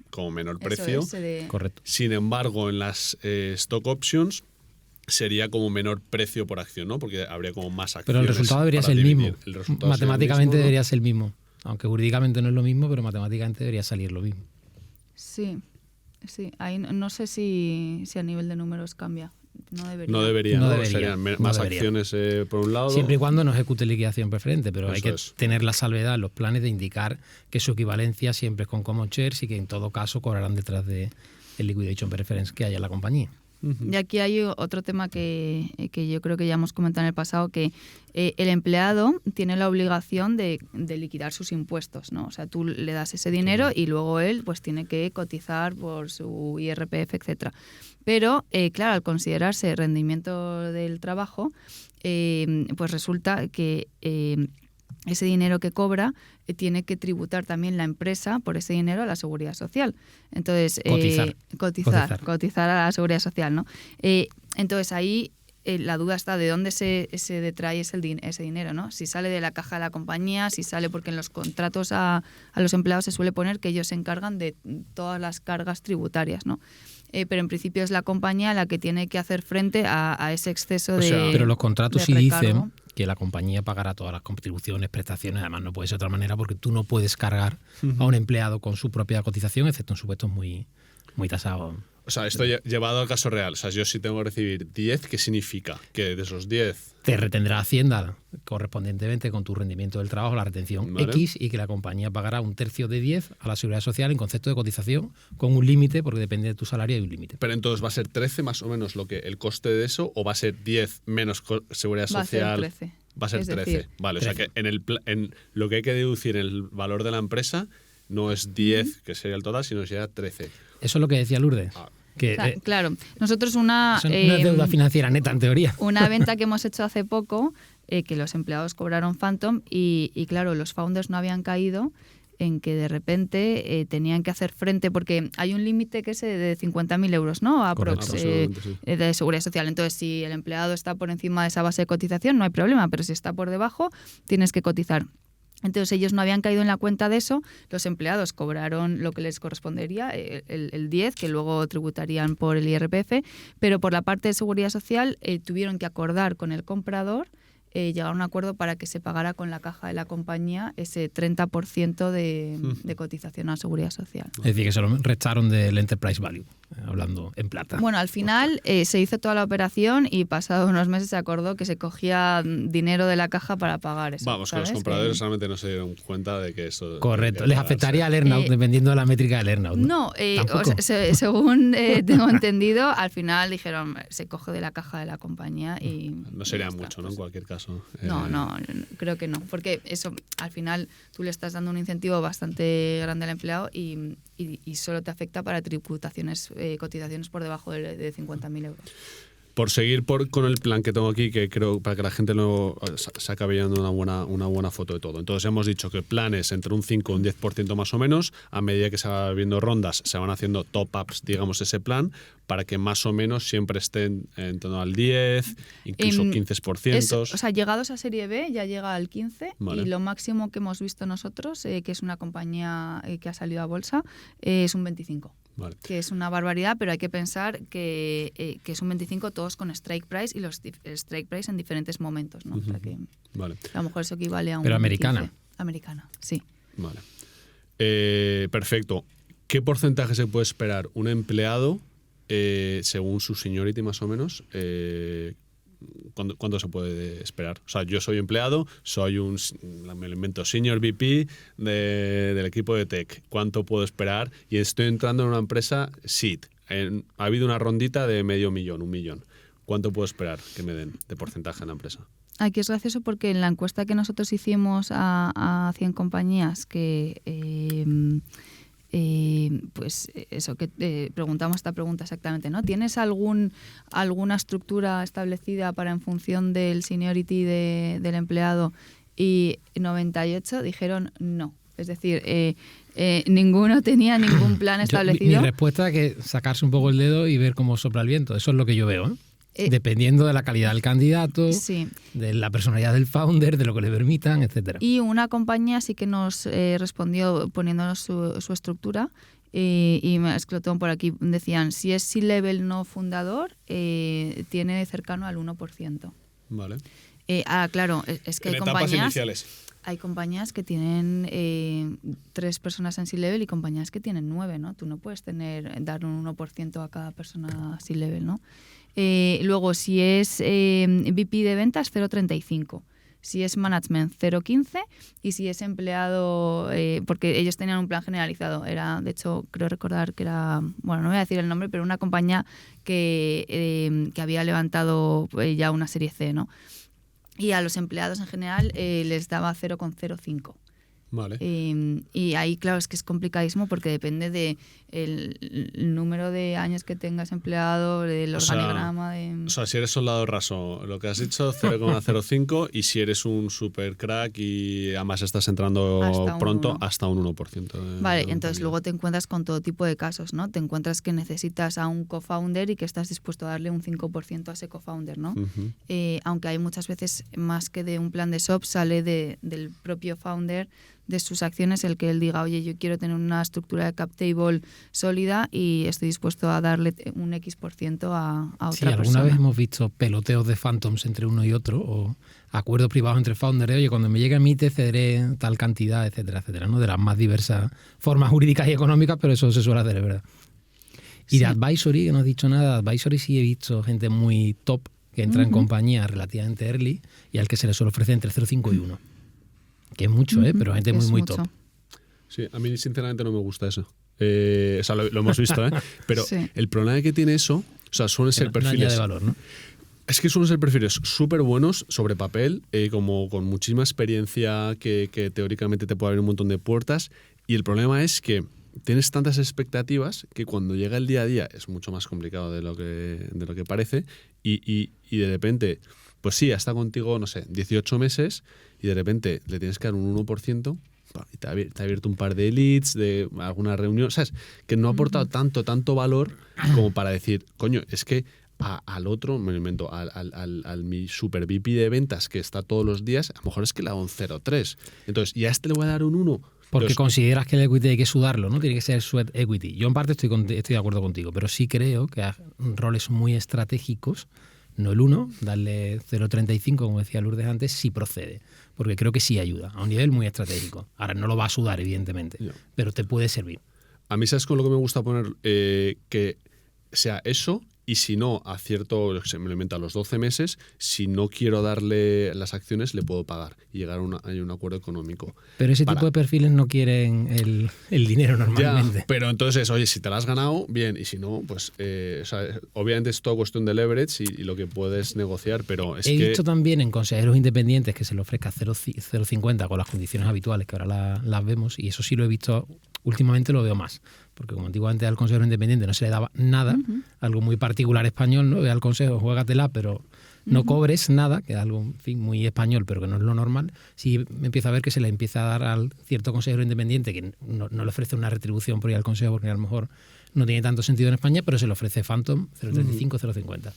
como menor precio. Correcto. Sin embargo, en las stock options sería como menor precio por acción, ¿no? Porque habría como más acciones. Pero el resultado debería para ser el mismo. dividir. El resultado Matemáticamente sería el mismo, ¿no? debería ser el mismo. Aunque jurídicamente no es lo mismo, pero matemáticamente debería salir lo mismo. Sí. Ahí no sé si a nivel de números cambia. No debería. No debería. Serían No más debería. acciones por un lado. Siempre y cuando no ejecute liquidación preferente, pero hay Eso que es. tener la salvedad en los planes de indicar que su equivalencia siempre es con common shares y que en todo caso cobrarán detrás de el liquidation preference que haya en la compañía. Y aquí hay otro tema que yo creo que ya hemos comentado en el pasado, que el empleado tiene la obligación de liquidar sus impuestos, ¿no? O sea, tú le das ese dinero y luego él pues tiene que cotizar por su IRPF, etcétera. Pero, claro, al considerarse rendimiento del trabajo, pues resulta que ese dinero que cobra tiene que tributar también la empresa por ese dinero a la Seguridad Social. Entonces, cotizar a la Seguridad Social, ¿no? Entonces ahí la duda está de dónde se detrae ese dinero, ¿no? Si sale de la caja de la compañía, si sale porque en los contratos a los empleados se suele poner que ellos se encargan de todas las cargas tributarias, ¿no? Pero en principio es la compañía la que tiene que hacer frente a ese exceso de pero los contratos de sí recargo. dicen que la compañía pagará todas las contribuciones, prestaciones, además no puede ser de otra manera porque tú no puedes cargar a un empleado con su propia cotización, excepto en supuestos muy tasados. O sea, esto llevado al caso real. O sea, yo sí tengo que recibir 10, ¿qué significa? Que de esos 10... Te retendrá Hacienda correspondientemente con tu rendimiento del trabajo, la retención Vale. X, y que la compañía pagará 1/3 de 10 a la Seguridad Social en concepto de cotización con un límite, porque depende de tu salario hay un límite. Pero entonces, ¿va a ser 13 más o menos el coste de eso? ¿O va a ser 10 menos Seguridad Social? Va a ser 13. Va a ser Es 13. decir, Vale, 13. o sea que en lo que hay que deducir en el valor de la empresa no es 10, que sería el total, sino sería 13. Eso es lo que decía Lourdes. Ah. Que, Claro, nosotros eso no es deuda financiera neta, en teoría. una venta que hemos hecho hace poco, que los empleados cobraron Phantom y claro, los founders no habían caído en que de repente tenían que hacer frente, porque hay un límite que es de 50.000 euros, ¿no? Aproximadamente, sí. De Seguridad Social. Entonces, si el empleado está por encima de esa base de cotización, no hay problema, pero si está por debajo, tienes que cotizar. Entonces ellos no habían caído en la cuenta de eso, los empleados cobraron lo que les correspondería, el 10, que luego tributarían por el IRPF, pero por la parte de Seguridad Social tuvieron que acordar con el comprador, llegar a un acuerdo para que se pagara con la caja de la compañía ese 30% de cotización a Seguridad Social. Es decir, que se lo restaron del Enterprise Value, hablando en plata. Bueno, al final se hizo toda la operación y pasado unos meses se acordó que se cogía dinero de la caja para pagar eso. Vamos, que los ¿sabes? compradores realmente no se dieron cuenta de que eso... Correcto, que les pagarse. afectaría al earnout dependiendo de la métrica del earnout. No, ¿Tampoco? según tengo entendido, al final dijeron se coge de la caja de la compañía y... No sería ya está, mucho, ¿no? pues. En cualquier caso. No, creo que no, porque eso al final tú le estás dando un incentivo bastante grande al empleado y solo te afecta para tributaciones, cotizaciones por debajo de 50.000 euros. Por seguir con el plan que tengo aquí, que creo para que la gente se acabe llevando una buena foto de todo. Entonces hemos dicho que planes entre un 5 y un 10% más o menos, a medida que se va viendo rondas, se van haciendo top-ups, digamos, ese plan, para que más o menos siempre estén en torno al 10, incluso 15%. O sea, llegados a Serie B ya llega al 15, Vale. y lo máximo que hemos visto nosotros, que es una compañía que ha salido a bolsa, es un 25. Vale. Que es una barbaridad, pero hay que pensar que es un 25 todos con strike price y los strike price en diferentes momentos, ¿no? O sea que Vale. a lo mejor eso equivale a un Pero americana. 15. Americana, sí. Vale. Perfecto. ¿Qué porcentaje se puede esperar un empleado, según su seniority más o menos, ¿cuándo se puede esperar? O sea, yo soy empleado, me lo invento, senior VP del equipo de tech. ¿Cuánto puedo esperar? Y estoy entrando en una empresa seed. Ha habido una rondita de $500,000, $1 millón. ¿Cuánto puedo esperar que me den de porcentaje en la empresa? Aquí es gracioso porque en la encuesta que nosotros hicimos a 100 compañías que pues eso, que preguntamos esta pregunta exactamente, ¿no? ¿Tienes alguna estructura establecida para en función del seniority del empleado? Y 98 dijeron no. Es decir, ninguno tenía ningún plan establecido. Mi respuesta es que sacarse un poco el dedo y ver cómo sopla el viento. Eso es lo que yo veo, ¿eh? Dependiendo de la calidad del candidato, sí, de la personalidad del founder, de lo que le permitan, etcétera. Y una compañía sí que nos respondió poniéndonos su estructura y me explotó por aquí. Decían, si es C-level no fundador, tiene cercano al 1%. Vale. Claro, es que en etapas iniciales. Hay compañías que tienen 3 personas en C-level y compañías que tienen 9, ¿no? Tú no puedes dar un 1% a cada persona C-level, ¿no? Luego, si es VP de ventas, 0,35. Si es management, 0,15. Y si es empleado, porque ellos tenían un plan generalizado. Era, de hecho, creo recordar que era, bueno, no voy a decir el nombre, pero una compañía que había levantado ya una serie C, ¿no? Y a los empleados en general les daba 0,05. Vale. Y ahí, claro, es que es complicadísimo porque depende de el número de años que tengas empleado, del organigrama. O sea, si eres soldado raso, lo que has dicho, 0,05, y si eres un super crack y además estás entrando pronto, hasta un 1%. Vale, entonces luego te encuentras con todo tipo de casos, ¿no? Te encuentras que necesitas a un co-founder y que estás dispuesto a darle un 5% a ese co-founder, ¿no? Uh-huh. Aunque hay muchas veces, más que de un plan de SOP, sale del propio founder, de sus acciones, el que él diga, oye, yo quiero tener una estructura de cap table sólida y estoy dispuesto a darle un X% a otra persona. Sí, alguna vez hemos visto peloteos de phantoms entre uno y otro, o acuerdos privados entre founders, oye, cuando me llegue a mí te cederé tal cantidad, etcétera, etcétera, ¿no? De las más diversas formas jurídicas y económicas, pero eso se suele hacer, ¿verdad? Y sí. De advisory, que no has dicho nada, advisory sí he visto gente muy top que entra en compañías relativamente early y al que se les suele ofrecer entre 0,5 y 1. Que es mucho, pero gente muy mucho. top. Sí, a mí sinceramente no me gusta eso. O sea, lo hemos visto, pero sí. El problema que tiene eso, o sea, suelen ser perfiles... de valor, ¿no? Es que suelen ser perfiles súper buenos sobre papel, como con muchísima experiencia que teóricamente te puede abrir un montón de puertas, y el problema es que tienes tantas expectativas que cuando llega el día a día es mucho más complicado de lo que parece, y de repente, pues sí, está contigo, no sé, 18 meses, y de repente le tienes que dar un 1%, y te ha abierto un par de leads, de alguna reunión, ¿sabes? Que no ha aportado tanto valor como para decir, coño, es que al otro, me lo invento, al mi super VP de ventas que está todos los días, a lo mejor es que le hago un 0,3. Entonces, y a este le voy a dar un 1. Porque consideras que el equity hay que sudarlo, ¿no? Tiene que ser sweat equity. Yo en parte estoy de acuerdo contigo, pero sí creo que a roles muy estratégicos, no el 1, darle 0,35, como decía Lourdes antes, sí procede. Porque creo que sí ayuda, a un nivel muy estratégico. Ahora, no lo va a sudar, evidentemente, pero te puede servir. A mí, ¿sabes con lo que me gusta poner? Que sea eso, y si no, a me lo invento, a los 12 meses, si no quiero darle las acciones, le puedo pagar y llegar a un acuerdo económico. Pero ese tipo de perfiles no quieren el dinero normalmente. Ya, pero entonces, oye, si te lo has ganado, bien, y si no, pues o sea, obviamente es todo cuestión de leverage y lo que puedes negociar, pero es He visto también en consejeros independientes que se le ofrezca 0,50 con las condiciones habituales, que ahora las vemos, y eso sí lo he visto, últimamente lo veo más. Porque como antiguamente al consejero independiente no se le daba nada, algo muy particular español, ¿no? Ve al consejo, juégatela, pero no cobres nada, que es algo, en fin, muy español, pero que no es lo normal. Sí me empiezo a ver que se le empieza a dar al cierto consejero independiente que no le ofrece una retribución por ir al consejo, porque a lo mejor no tiene tanto sentido en España, pero se le ofrece Phantom 0,35, 0,50.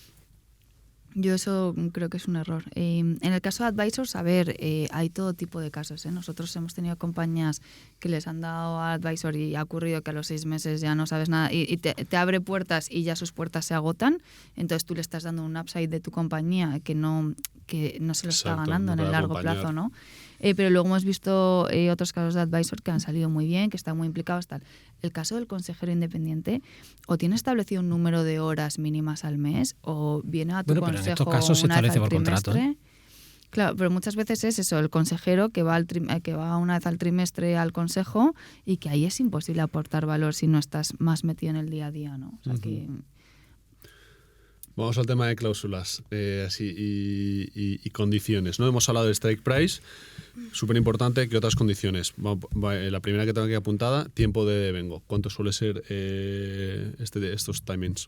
Yo eso creo que es un error. En el caso de Advisors, a ver, hay todo tipo de casos. Nosotros hemos tenido compañías que les han dado a Advisor y ha ocurrido que a los 6 meses ya no sabes nada y te abre puertas y ya sus puertas se agotan. Entonces tú le estás dando un upside de tu compañía que no se lo está ganando en el largo plazo, ¿no? Pero luego hemos visto otros casos de advisor que han salido muy bien, que están muy implicados, tal. El caso del consejero independiente, o tiene establecido un número de horas mínimas al mes, o viene a tu Pero consejo en estos casos se una vez establece al por contrato, trimestre. Claro, pero muchas veces es eso, el consejero que va una vez al trimestre al consejo, y que ahí es imposible aportar valor si no estás más metido en el día a día, ¿no? O sea que... Vamos al tema de cláusulas y condiciones, ¿no? Hemos hablado de strike price, súper importante. ¿Qué otras condiciones? La primera que tengo aquí apuntada, tiempo de devengo. ¿Cuánto suele ser estos timings?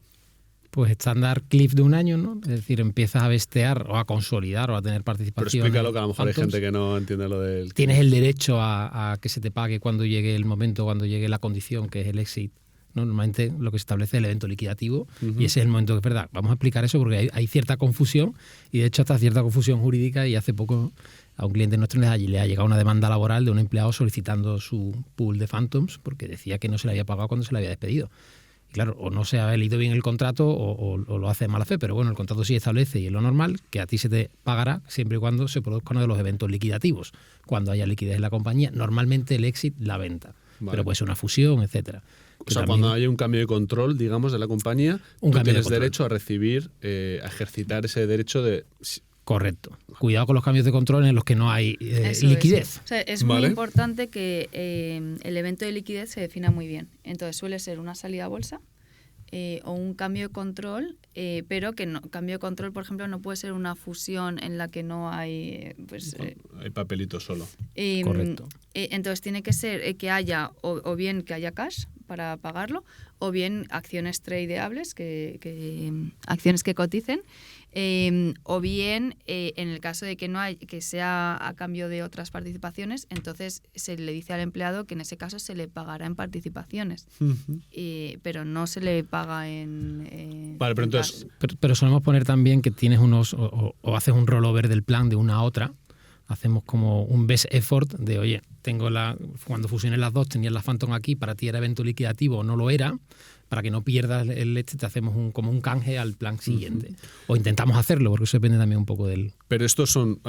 Pues estándar cliff de un año, ¿no? Es decir, empiezas a vestear o a consolidar o a tener participación. Pero explícalo, que a lo mejor hay Phantoms. gente que no entiende lo del... Tienes el derecho a que se te pague cuando llegue el momento, cuando llegue la condición, que es el exit. ¿No? Normalmente lo que se establece es el evento liquidativo, y ese es el momento que es verdad. Vamos a explicar eso porque hay cierta confusión, y de hecho hasta cierta confusión jurídica, y hace poco a un cliente nuestro le ha llegado una demanda laboral de un empleado solicitando su pool de Phantoms porque decía que no se le había pagado cuando se le había despedido. Y claro, o no se ha leído bien el contrato o lo hace de mala fe, pero bueno, el contrato sí establece, y es lo normal, que a ti se te pagará siempre y cuando se produzca uno de los eventos liquidativos, cuando haya liquidez en la compañía, normalmente el exit, la venta. Vale. Pero puede ser una fusión, etcétera. O sea, cuando haya un cambio de control, digamos, de la compañía, tú tienes derecho a recibir, a ejercitar ese derecho de... Correcto. Cuidado con los cambios de control en los que no hay liquidez. O sea, es muy importante que el evento de liquidez se defina muy bien. Entonces suele ser una salida a bolsa o un cambio de control, pero que no, cambio de control, por ejemplo, no puede ser una fusión en la que no hay... hay papelito solo. Correcto. Entonces tiene que ser que haya, o bien que haya cash para pagarlo, o bien acciones tradeables, acciones que coticen, o bien en el caso de que no hay, que sea a cambio de otras participaciones, entonces se le dice al empleado que en ese caso se le pagará en participaciones, pero no se le paga en vale, pero entonces... Pero solemos poner también que tienes unos, o haces un rollover del plan de una a otra. Hacemos como un best effort de, oye, cuando fusioné las dos tenías la Phantom aquí, para ti era evento liquidativo o no lo era, para que no pierdas te hacemos como un canje al plan siguiente. O intentamos hacerlo, porque eso depende también un poco del... Pero estos son...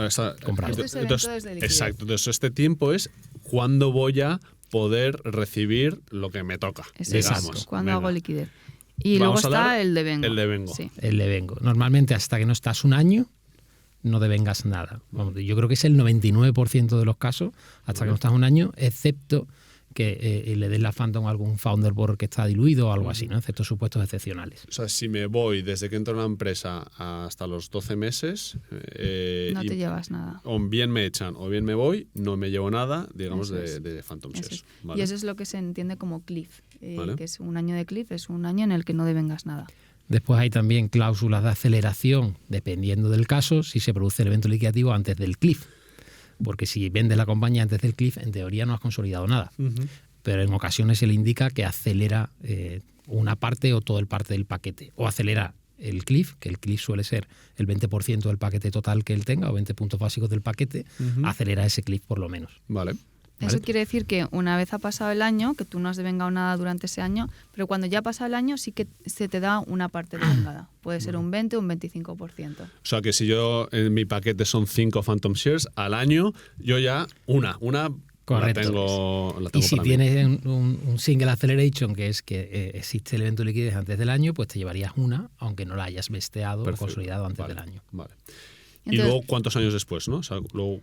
comprador. Exacto. Entonces este tiempo es cuando voy a poder recibir lo que me toca, digamos. Cuando hago liquidez. Y luego está el devengo. El devengo. Sí. El devengo. Normalmente hasta que no estás un año no devengas nada. Yo creo que es el 99% de los casos, hasta que no estás un año, excepto que le des la Phantom a algún founder board que está diluido o algo así, ¿no? Excepto supuestos excepcionales. O sea, si me voy desde que entro en la empresa hasta los 12 meses... no te llevas nada. O bien me echan o bien me voy, no me llevo nada, digamos, de Phantom Shares. ¿Vale? Y eso es lo que se entiende como cliff, ¿vale? Que es un año de cliff, es un año en el que no devengas nada. Después hay también cláusulas de aceleración, dependiendo del caso, si se produce el evento liquidativo antes del cliff. Porque si vendes la compañía antes del cliff, en teoría no has consolidado nada. Pero en ocasiones se le indica que acelera una parte o todo el parte del paquete. O acelera el cliff, que el cliff suele ser el 20% del paquete total que él tenga, o 20 puntos básicos del paquete, acelera ese cliff por lo menos. Vale. Eso quiere decir que una vez ha pasado el año, que tú no has devengado nada durante ese año, pero cuando ya ha pasado el año sí que se te da una parte devengada. Puede ser un 20 o un 25%. O sea que si yo en mi paquete son 5 Phantom Shares al año, yo ya una correcto, la tengo y si tienes un single acceleration, que es que existe el evento de liquidez antes del año, pues te llevarías una, aunque no la hayas vesteado o consolidado antes del año. Vale. Entonces, y luego, ¿cuántos años después, no? O sea, luego...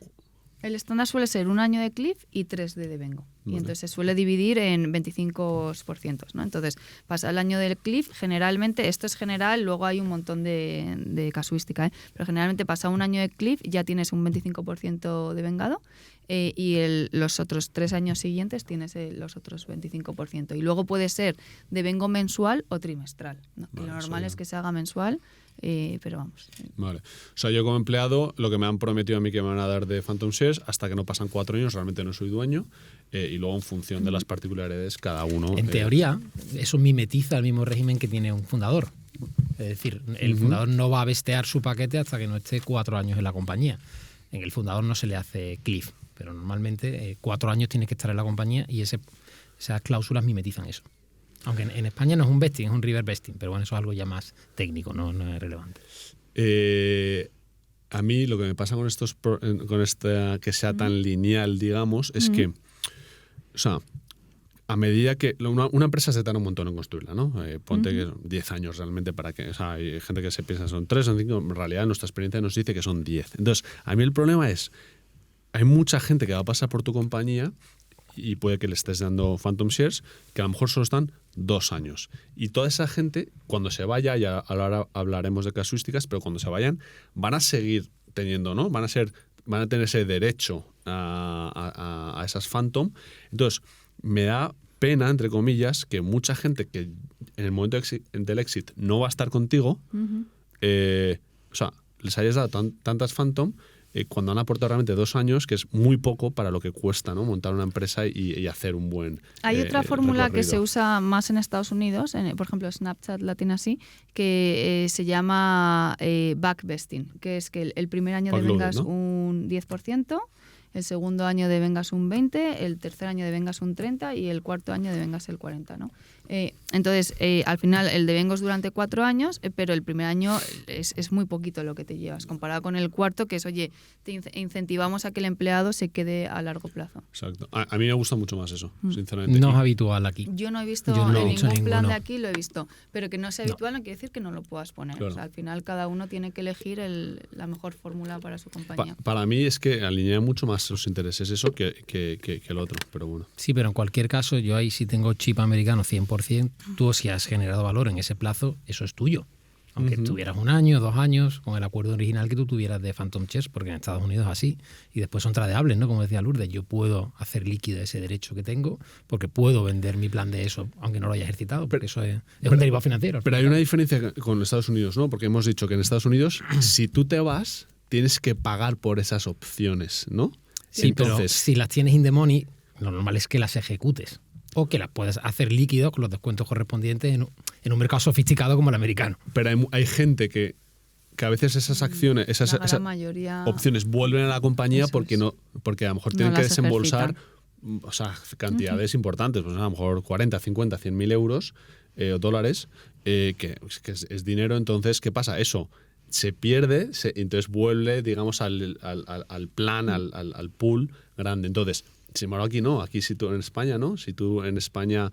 El estándar suele ser un año de cliff y 3 de devengo. Vale. Y entonces se suele dividir en 25%, ¿no? Entonces, pasa el año del cliff, generalmente, esto es general, luego hay un montón de casuística, pero generalmente pasa un año de cliff, ya tienes un 25% devengado, y los otros 3 años siguientes tienes los otros 25%. Y luego puede ser devengo mensual o trimestral, ¿no? Vale, lo normal es que se haga mensual, pero vamos. Vale. O sea, yo como empleado, lo que me han prometido a mí que me van a dar de Phantom Shares, hasta que no pasan 4 años, realmente no soy dueño, y luego en función de las particularidades, cada uno... En teoría, eso mimetiza el mismo régimen que tiene un fundador. Es decir, el fundador no va a vestear su paquete hasta que no esté 4 años en la compañía. En el fundador no se le hace cliff, pero normalmente 4 años tiene que estar en la compañía, y esas cláusulas mimetizan eso. Aunque en España no es un vesting, es un river vesting, pero bueno, eso es algo ya más técnico, no es relevante. a mí lo que me pasa con con esta que sea tan lineal, digamos, es que, o sea, a medida que una empresa se tarda un montón en construirla, ¿no? Ponte que son 10 años realmente para que, o sea, hay gente que se piensa que son 3 o 5, en realidad nuestra experiencia nos dice que son 10. Entonces, a mí el problema es, hay mucha gente que va a pasar por tu compañía y puede que le estés dando Phantom Shares, que a lo mejor solo están 2 años. Y toda esa gente, cuando se vaya, ya ahora hablaremos de casuísticas, pero cuando se vayan, van a seguir teniendo, ¿no? Van a tener ese derecho a esas Phantom. Entonces, me da pena, entre comillas, que mucha gente que en el momento del exit no va a estar contigo, o sea, les hayas dado tantas Phantom cuando han aportado realmente 2 años, que es muy poco para lo que cuesta, ¿no? Montar una empresa y hacer un buen Hay otra fórmula recorrido. que se usa más en Estados Unidos, por ejemplo Snapchat la tiene así, que se llama backvesting, que es que el primer año devengas, ¿no?, un 10%, el segundo año devengas un 20%, el tercer año devengas un 30% y el cuarto año devengas el 40%, ¿no? Entonces, al final el devengo es durante 4 años, pero el primer año es muy poquito lo que te llevas, comparado con el cuarto, que es, oye, te incentivamos a que el empleado se quede a largo plazo. Exacto. A mí me gusta mucho más eso, sinceramente. No es habitual aquí. Yo no he visto Yo no he en visto ningún plan ninguno. de aquí, lo he visto. Pero que no sea habitual no quiere decir que no lo puedas poner. Claro. O sea, al final cada uno tiene que elegir la mejor fórmula para su compañía. Para mí es que alinea mucho más los intereses eso que el otro, pero bueno. Sí, pero en cualquier caso, yo ahí sí tengo chip americano 100%. Tú, si has generado valor en ese plazo, eso es tuyo. Aunque tuvieras 1 año, 2 años, con el acuerdo original que tú tuvieras de Phantom Shares, porque en Estados Unidos es así. Y después son tradeables, ¿no? Como decía Lourdes, yo puedo hacer líquido ese derecho que tengo, porque puedo vender mi plan de eso, aunque no lo haya ejercitado, porque eso es un derivado financiero. Pero hay una diferencia con Estados Unidos, ¿no? Porque hemos dicho que en Estados Unidos, si tú te vas, tienes que pagar por esas opciones, ¿no? Sí, entonces, pero si las tienes in the money, lo normal es que las ejecutes. O que las puedas hacer líquido con los descuentos correspondientes en un mercado sofisticado como el americano. Pero hay gente que a veces esas acciones, esas mayoría... opciones vuelven a la compañía porque a lo mejor tienen que desembolsar, o sea, cantidades importantes, pues a lo mejor 40, 50, 100.000 euros o dólares, que es dinero. Entonces, ¿qué pasa? Eso se pierde, entonces vuelve, digamos, al plan, al pool grande. Entonces, sin embargo, aquí no. Aquí si tú en España, ¿no? Si tú en España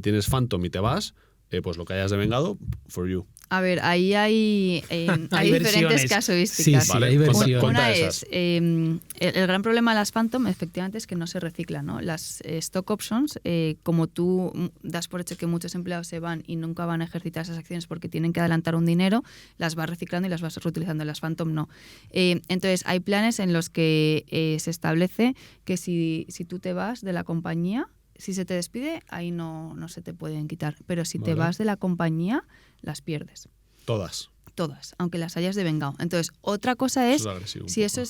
tienes Phantom y te vas, pues lo que hayas devengado, for you. A ver, ahí hay diferentes casuísticas. Sí, hay versiones. Una es, el gran problema de las Phantom, efectivamente, es que no se reciclan, ¿no? Las stock options, como tú das por hecho que muchos empleados se van y nunca van a ejercitar esas acciones porque tienen que adelantar un dinero, las vas reciclando y las vas reutilizando. Las Phantom no. Entonces, hay planes en los que se establece que si tú te vas de la compañía, si se te despide, ahí no se te pueden quitar. Pero si te vas de la compañía, las pierdes. Todas. Todas, aunque las hayas devengado. Entonces, otra cosa es, si eso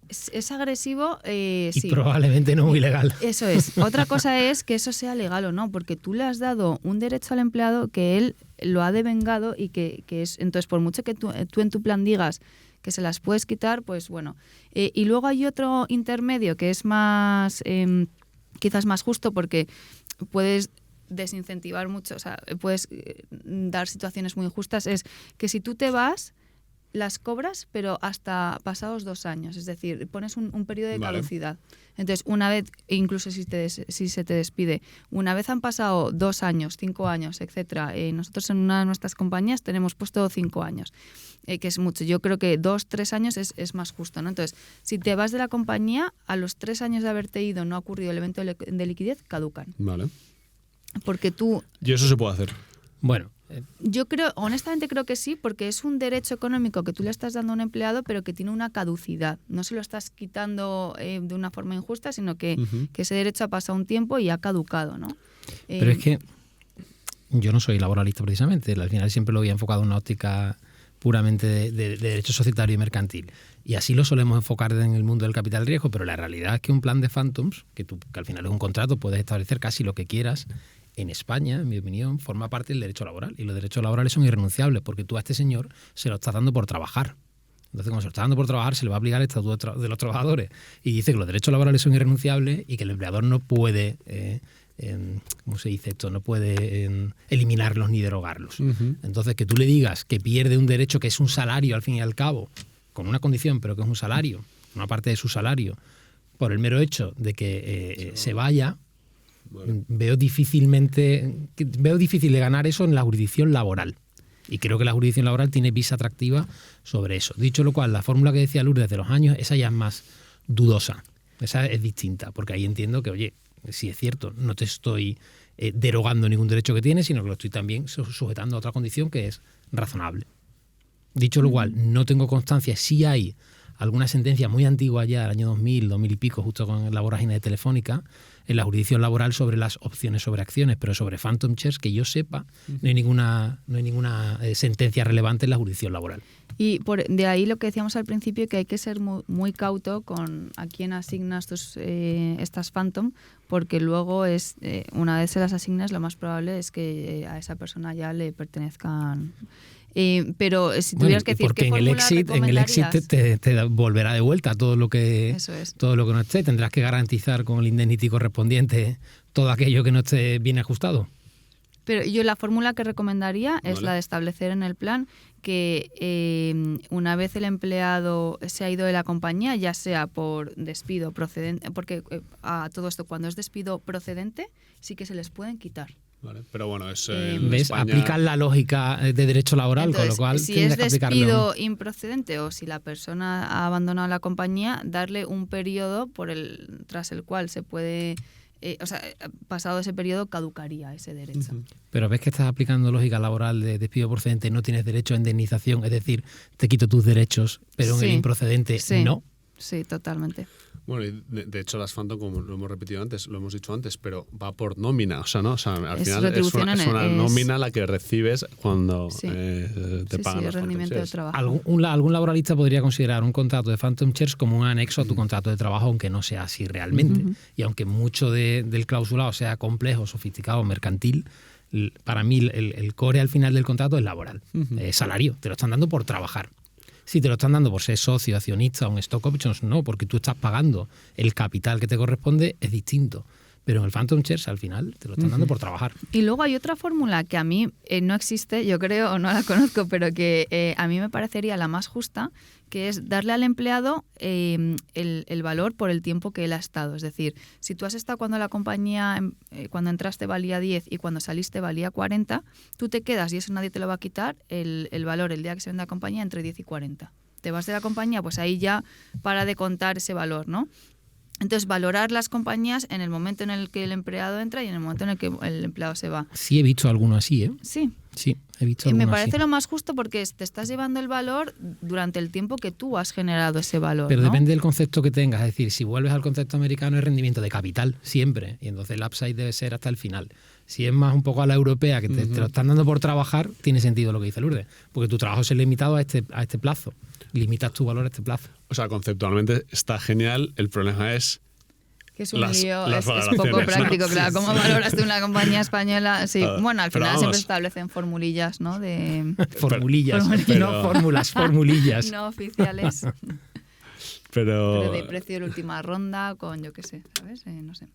es agresivo, y sí. probablemente no muy legal. Eso es. Otra cosa es que eso sea legal o no, porque tú le has dado un derecho al empleado que él lo ha devengado y que es... Entonces, por mucho que tú en tu plan digas que se las puedes quitar, pues bueno. Y luego hay otro intermedio que es más... quizás más justo porque puedes desincentivar mucho, o sea, puedes dar situaciones muy injustas, es que si tú te vas, las cobras, pero hasta pasados 2 años, es decir, pones un periodo de caducidad. Entonces, una vez, incluso si se te despide, una vez han pasado 2 años, 5 años, etcétera, nosotros en una de nuestras compañías tenemos puesto 5 años, que es mucho. Yo creo que 2, 3 años es más justo, ¿no? Entonces, si te vas de la compañía, a los 3 años de haberte ido no ha ocurrido el evento de liquidez, caducan. Vale. Porque tú... ¿Y eso se puede hacer? Bueno, yo honestamente creo que sí, porque es un derecho económico que tú le estás dando a un empleado, pero que tiene una caducidad. No se lo estás quitando de una forma injusta, sino que ese derecho ha pasado un tiempo y ha caducado, ¿no? Pero es que yo no soy laboralista precisamente. Al final siempre lo había enfocado en una óptica puramente de derecho societario y mercantil. Y así lo solemos enfocar en el mundo del capital riesgo, pero la realidad es que un plan de Phantoms, que al final es un contrato, puedes establecer casi lo que quieras. En España, en mi opinión, forma parte del derecho laboral. Y los derechos laborales son irrenunciables porque tú a este señor se lo estás dando por trabajar. Entonces, como se lo está dando por trabajar, se le va a aplicar el Estatuto de los Trabajadores. Y dice que los derechos laborales son irrenunciables y que el empleador no puede, ¿cómo se dice esto? No puede eliminarlos ni derogarlos. Entonces, que tú le digas que pierde un derecho que es un salario al fin y al cabo, con una condición, pero que es un salario, una parte de su salario, por el mero hecho de que se vaya, bueno, veo difícil de ganar eso en la jurisdicción laboral. Y creo que la jurisdicción laboral tiene visa atractiva sobre eso. Dicho lo cual, la fórmula que decía Lourdes de los años, esa ya es más dudosa. Esa es distinta, porque ahí entiendo que, oye, sí es cierto, no te estoy derogando ningún derecho que tienes, sino que lo estoy también sujetando a otra condición que es razonable. Dicho lo cual, no tengo constancia si hay alguna sentencia muy antigua ya, del año 2000, 2000 y pico, justo con la vorágine de Telefónica, en la jurisdicción laboral sobre las opciones sobre acciones, pero sobre Phantom Shares, que yo sepa, no hay ninguna sentencia relevante en la jurisdicción laboral. Y de ahí lo que decíamos al principio, que hay que ser muy, muy cauto con a quién asignas estas Phantom, porque luego una vez se las asignas, lo más probable es que a esa persona ya le pertenezcan. Pero si tuvieras que decir porque qué fórmula en el exit te volverá de vuelta todo lo que no esté. Tendrás que garantizar con el indemnity correspondiente todo aquello que no esté bien ajustado. Pero yo la fórmula que recomendaría es la de establecer en el plan que una vez el empleado se ha ido de la compañía, ya sea por despido procedente, porque a todo esto cuando es despido procedente sí que se les pueden quitar. Vale, pero bueno, ¿ves? España... Aplican la lógica de derecho laboral. Entonces, con lo cual si es despido improcedente o si la persona ha abandonado la compañía, darle un periodo tras el cual se puede, pasado ese periodo caducaría ese derecho. Pero ves que estás aplicando lógica laboral de despido procedente, no tienes derecho a indemnización, es decir, te quito tus derechos, pero en el improcedente no. Sí, totalmente. Bueno, y de hecho las Phantom, como lo hemos repetido antes, lo hemos dicho antes, pero va por nómina, ¿no? Al final es una nómina la que recibes cuando te pagan los rendimiento del trabajo. Algún laboralista podría considerar un contrato de Phantom Shares como un anexo a tu contrato de trabajo, aunque no sea así realmente. Y aunque mucho del clausulado sea complejo, sofisticado, mercantil, para mí el core al final del contrato es laboral, es salario, te lo están dando por trabajar. Si te lo están dando por ser socio, accionista o un stock options, no, porque tú estás pagando el capital que te corresponde, es distinto. Pero en el Phantom Shares al final te lo están dando por trabajar. Y luego hay otra fórmula que a mí no existe, yo creo, o no la conozco, pero que a mí me parecería la más justa, que es darle al empleado el valor por el tiempo que él ha estado. Es decir, si tú has estado cuando la compañía, cuando entraste valía 10 y cuando saliste valía 40, tú te quedas, y eso nadie te lo va a quitar, el valor el día que se vende la compañía entre 10 y 40. Te vas de la compañía, pues ahí ya para de contar ese valor, ¿no? Entonces, valorar las compañías en el momento en el que el empleado entra y en el momento en el que el empleado se va. Sí, he visto alguno así, ¿eh? Sí. Sí, he visto alguno me parece así. lo más justo porque te estás llevando el valor durante el tiempo que tú has generado ese valor. Pero ¿no? depende del concepto que tengas. Es decir, si vuelves al concepto americano es rendimiento de capital, siempre. Y entonces el upside debe ser hasta el final. Si es más un poco a la europea, que te lo están dando por trabajar, tiene sentido lo que dice Lourdes. Porque tu trabajo es limitado a este plazo. Limitas tu valor a este plazo. O sea, conceptualmente está genial. El problema es... Que es un lío, es poco práctico, ¿no? Claro. ¿Cómo valoras tú una compañía española? Sí, bueno, al final siempre se establecen formulillas, ¿no? Formulillas, no fórmulas, formulillas. No oficiales. Pero de precio de la última ronda con, yo qué sé, ¿sabes? No sé.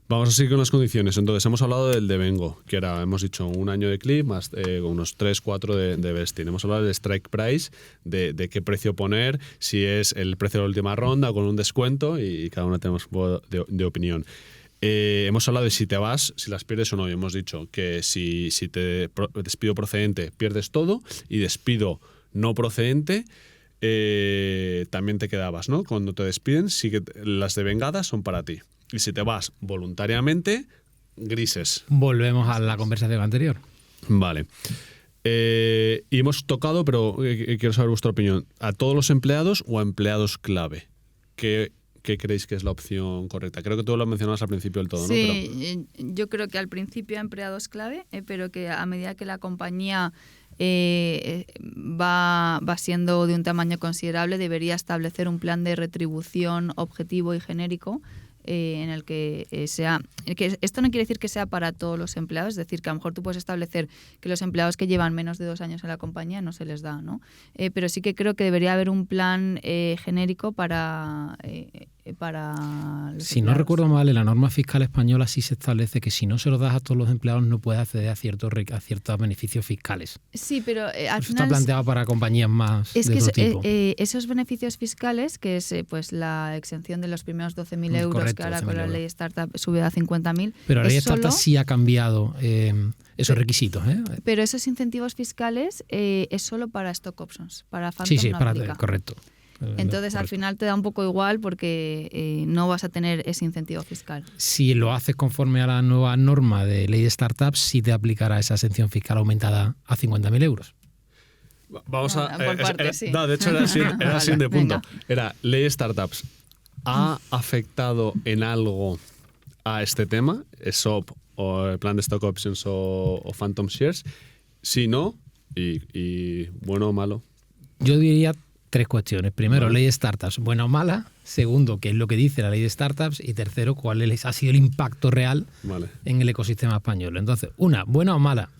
Vamos a seguir con las condiciones. Entonces, hemos hablado del devengo, que era, hemos dicho, un año de clip más unos 3-4 de vesting. Hemos hablado del strike price, de qué precio poner, si es el precio de la última ronda o con un descuento, y cada uno tenemos un poco de opinión. Hemos hablado de si te vas, si las pierdes o no, y hemos dicho que si te despido procedente pierdes todo, y despido no procedente también te quedabas, ¿no? Cuando te despiden, sí que las devengadas son para ti. Y si te vas voluntariamente, grises. Volvemos a la conversación anterior. Vale. Y hemos tocado, pero quiero saber vuestra opinión, ¿a todos los empleados o a empleados clave? ¿Qué creéis que es la opción correcta? Creo que tú lo mencionabas al principio del todo, sí, ¿no? Pero... yo creo que al principio a empleados clave, pero que a medida que la compañía va siendo de un tamaño considerable, debería establecer un plan de retribución objetivo y genérico en el que sea... que esto no quiere decir que sea para todos los empleados, es decir, que a lo mejor tú puedes establecer que los empleados que llevan menos de 2 años en la compañía no se les da, ¿no? Pero sí que creo que debería haber un plan genérico para para los Si no empleados. recuerdo mal, en la norma fiscal española sí se establece que si no se los das a todos los empleados no puedes acceder a ciertos beneficios fiscales. Sí, pero al Eso final está planteado para compañías más es de que otro tipo. esos beneficios fiscales, que es pues la exención de los primeros 12.000 euros, Correcto, que ahora 12.000 con la euros. ley Startup sube a 50.000. Pero la ley es Startup solo- sí ha cambiado esos requisitos. Pero esos incentivos fiscales es solo para stock options, para Phantom Sí, no para, aplica. correcto. Entonces al Correcto. final te da un poco igual porque no vas a tener ese incentivo fiscal. Si lo haces conforme a la nueva norma de ley de startups, sí te aplicará esa exención fiscal aumentada a 50.000 euros. Vamos a. Por partes, sí. No, de hecho era así Vale, de punto. venga. Era ley startups. ¿Ha afectado en algo a este tema? ¿ESOP o el plan de stock options o Phantom Shares? Si no, y bueno o malo. Yo diría 3 cuestiones. Primero, Vale. ley de startups, buena o mala. Segundo, qué es lo que dice la ley de startups. Y tercero, cuál ha sido el impacto real Vale. en el ecosistema español. Entonces, una, buena o mala.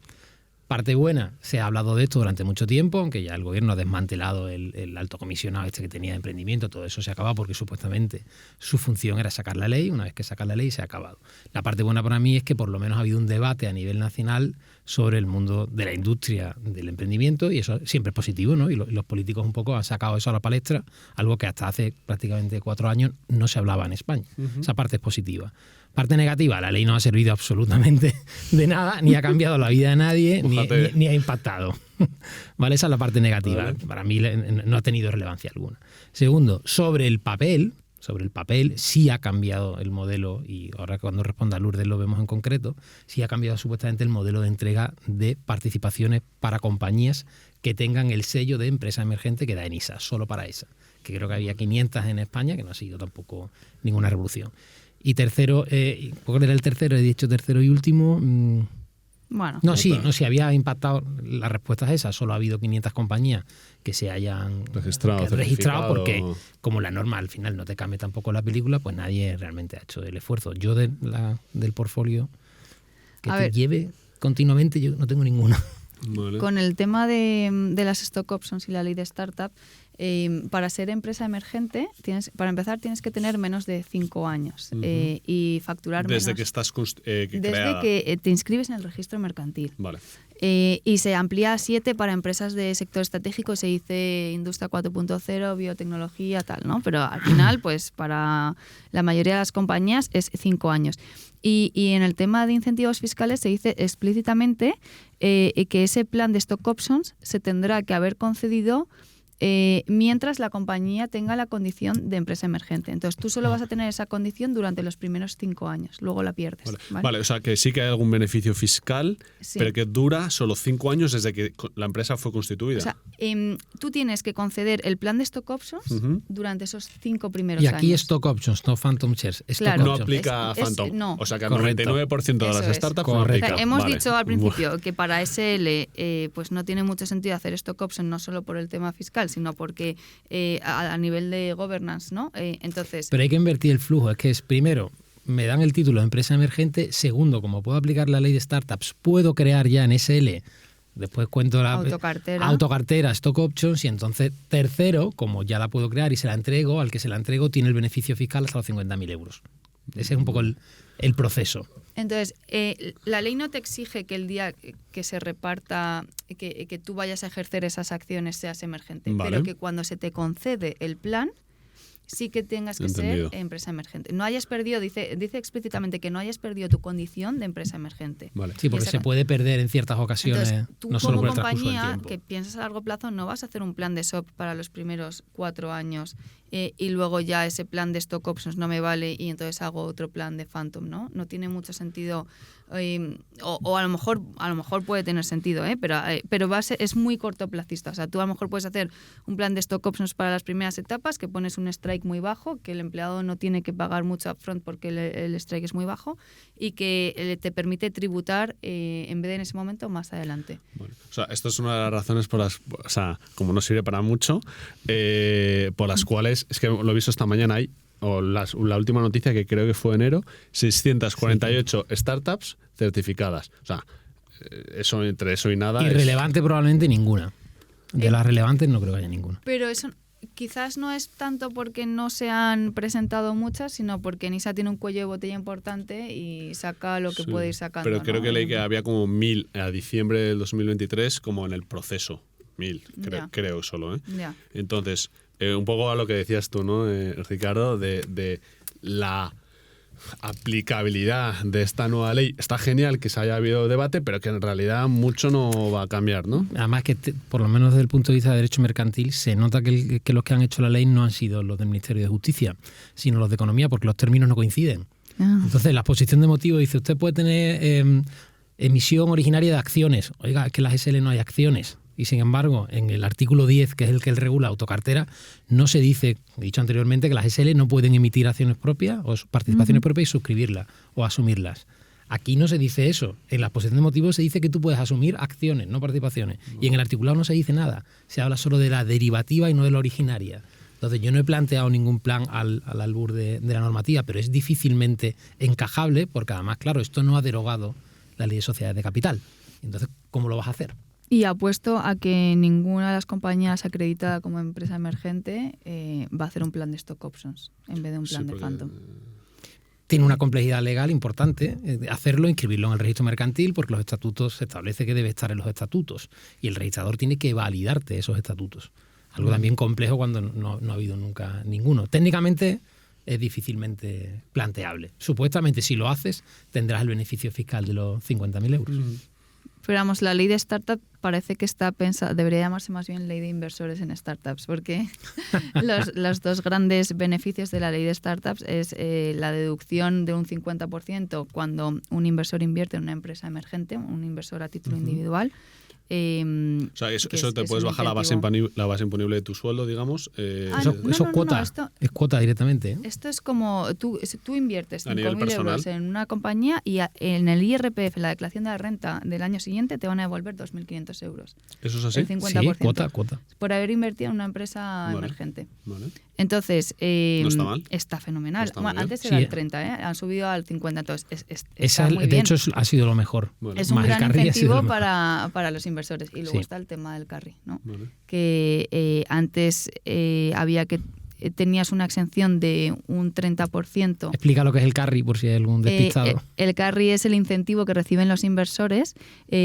Parte buena, se ha hablado de esto durante mucho tiempo, aunque ya el gobierno ha desmantelado el alto comisionado que tenía de emprendimiento, todo eso se ha acabado porque supuestamente su función era sacar la ley. Una vez que saca la ley se ha acabado. La parte buena para mí es que por lo menos ha habido un debate a nivel nacional sobre el mundo de la industria del emprendimiento y eso siempre es positivo, ¿no? Y los políticos un poco han sacado eso a la palestra, algo que hasta hace prácticamente 4 años no se hablaba en España. Esa parte es positiva. Parte negativa, la ley no ha servido absolutamente de nada, ni ha cambiado la vida de nadie, ni ha impactado. ¿Vale? Esa es la parte negativa. Vale. Para mí no ha tenido relevancia alguna. Segundo, sobre el papel sí ha cambiado el modelo, y ahora cuando responda Lourdes lo vemos en concreto, sí ha cambiado supuestamente el modelo de entrega de participaciones para compañías que tengan el sello de empresa emergente que da ENISA, solo para esa, que creo que había 500 en España, que no ha sido tampoco ninguna revolución. Y tercero, ¿cuál era el tercero? He dicho tercero y último. Bueno, No, sí, había impactado. La respuesta es esa. Solo ha habido 500 compañías que se hayan Registrado, certificado. porque como la norma al final no te cambia tampoco la película, pues nadie realmente ha hecho el esfuerzo. Yo del portfolio que A te ver. lleve continuamente, yo no tengo ninguna. Vale. con el tema de las stock options y la ley de startup, para ser empresa emergente, para empezar tienes que tener menos de 5 años y facturar Desde menos. que estás Desde creada. que te inscribes en el registro mercantil. Vale. Y se amplía a 7 para empresas de sector estratégico, se dice industria 4.0, biotecnología, tal, ¿no? Pero al final, pues para la mayoría de las compañías es 5 años. Y en el tema de incentivos fiscales se dice explícitamente que ese plan de stock options se tendrá que haber concedido mientras la compañía tenga la condición de empresa emergente. Entonces tú solo vas a tener esa condición durante los primeros 5 años, luego la pierdes. Vale, o sea que sí que hay algún beneficio fiscal, Sí. pero que dura solo 5 años desde que la empresa fue constituida. O sea, tú tienes que conceder el plan de stock options Ujú. durante esos 5 primeros Y aquí años. stock options, no phantom shares. Stock Claro. no options. aplica a Es- Phantom. no. O sea que al Correcto. 99% de las Eso es. startups no Correcto. aplica. O sea, hemos Vale. dicho al principio que para SL pues no tiene mucho sentido hacer stock options, no solo por el tema fiscal, sino porque a nivel de governance, ¿no? Entonces, Pero hay que invertir el flujo. Es que es, primero, me dan el título de empresa emergente. Segundo, como puedo aplicar la ley de startups, puedo crear ya en SL. Después cuento la autocartera, stock options. Y entonces, tercero, como ya la puedo crear y se la entrego, al que se la entrego tiene el beneficio fiscal hasta los 50.000 euros. Ese es un poco el proceso. Entonces, la ley no te exige que el día que se reparta, que tú vayas a ejercer esas acciones seas emergente, Vale. pero que cuando se te concede el plan, sí que tengas que Entendido. ser empresa emergente. No hayas perdido, dice explícitamente que no hayas perdido tu condición de empresa emergente. Vale. Sí, porque Esa- se puede perder en ciertas ocasiones, Entonces, tú no solo por como el transcurso del compañía tiempo. que piensas a largo plazo no vas a hacer un plan de SOP para los primeros 4 años y luego ya ese plan de stock options no me vale y entonces hago otro plan de Phantom, ¿no? No tiene mucho sentido o a lo mejor puede tener sentido, pero es muy cortoplacista. O sea, tú a lo mejor puedes hacer un plan de stock options para las primeras etapas que pones un strike muy bajo, que el empleado no tiene que pagar mucho upfront porque el strike es muy bajo y que te permite tributar en vez de en ese momento más adelante. Bueno, o sea, esto es una de las razones por las, o sea, como no sirve para mucho, por las cuales, es que lo he visto esta mañana, la última noticia que creo que fue enero, 648 startups certificadas. O sea, eso entre eso y nada. Irrelevante probablemente ninguna. De las relevantes no creo que haya ninguna. Pero eso, quizás no es tanto porque no se han presentado muchas, sino porque NISA tiene un cuello de botella importante y saca lo que puede ir sacando. Pero creo ¿no? que leí que había como 1000 a diciembre del 2023 como en el proceso. 1000, creo solo. Ya. Entonces, un poco a lo que decías tú, ¿no, Ricardo? De la aplicabilidad de esta nueva ley. Está genial que se haya habido debate, pero que en realidad mucho no va a cambiar, ¿no? Además que, por lo menos desde el punto de vista de derecho mercantil, se nota que los que han hecho la ley no han sido los del Ministerio de Justicia, sino los de Economía, porque los términos no coinciden. Entonces, la exposición de motivos dice, usted puede tener emisión originaria de acciones. Oiga, es que en las SL no hay acciones. Y sin embargo, en el artículo 10, que es el que regula autocartera, no se dice, he dicho anteriormente, que las SL no pueden emitir acciones propias o participaciones propias y suscribirlas o asumirlas. Aquí no se dice eso. En la exposición de motivos se dice que tú puedes asumir acciones, no participaciones. Y en el articulado no se dice nada. Se habla solo de la derivativa y no de la originaria. Entonces, yo no he planteado ningún plan al albur de la normativa, pero es difícilmente encajable porque, además, claro, esto no ha derogado la ley de sociedades de capital. Entonces, ¿cómo lo vas a hacer? Y apuesto a que ninguna de las compañías acreditada como empresa emergente va a hacer un plan de stock options en vez de un plan de Phantom. Tiene una complejidad legal importante hacerlo, inscribirlo en el registro mercantil, porque los estatutos se establece que debe estar en los estatutos y el registrador tiene que validarte esos estatutos. Algo también complejo cuando no ha habido nunca ninguno. Técnicamente es difícilmente planteable. Supuestamente, si lo haces, tendrás el beneficio fiscal de los 50.000 euros. Pero vamos, la ley de startup parece que está pensada, debería llamarse más bien ley de inversores en startups, porque los dos grandes beneficios de la ley de startups es la deducción de un 50% cuando un inversor invierte en una empresa emergente, un inversor a título individual. O sea, eso te puedes bajar la base imponible de tu sueldo, digamos. Eso es cuota, es cuota directamente. Esto es como tú inviertes 5.000 euros en una compañía y en el IRPF, la declaración de la renta del año siguiente, te van a devolver 2.500 euros. ¿Eso es así? El 50%. Sí, cuota. Por haber invertido en una empresa emergente. Vale. Entonces, no está mal. Está fenomenal. No está mal, antes era el 30, han subido al 50, entonces está muy bien. De hecho, ha sido lo mejor. Vale. Es un gran incentivo para los inversores. Y luego está el tema del carry, ¿no? Vale. Que antes había que tenías una exención de un 30%. Explica lo que es el carry, por si hay algún despistado. El carry es el incentivo que reciben los inversores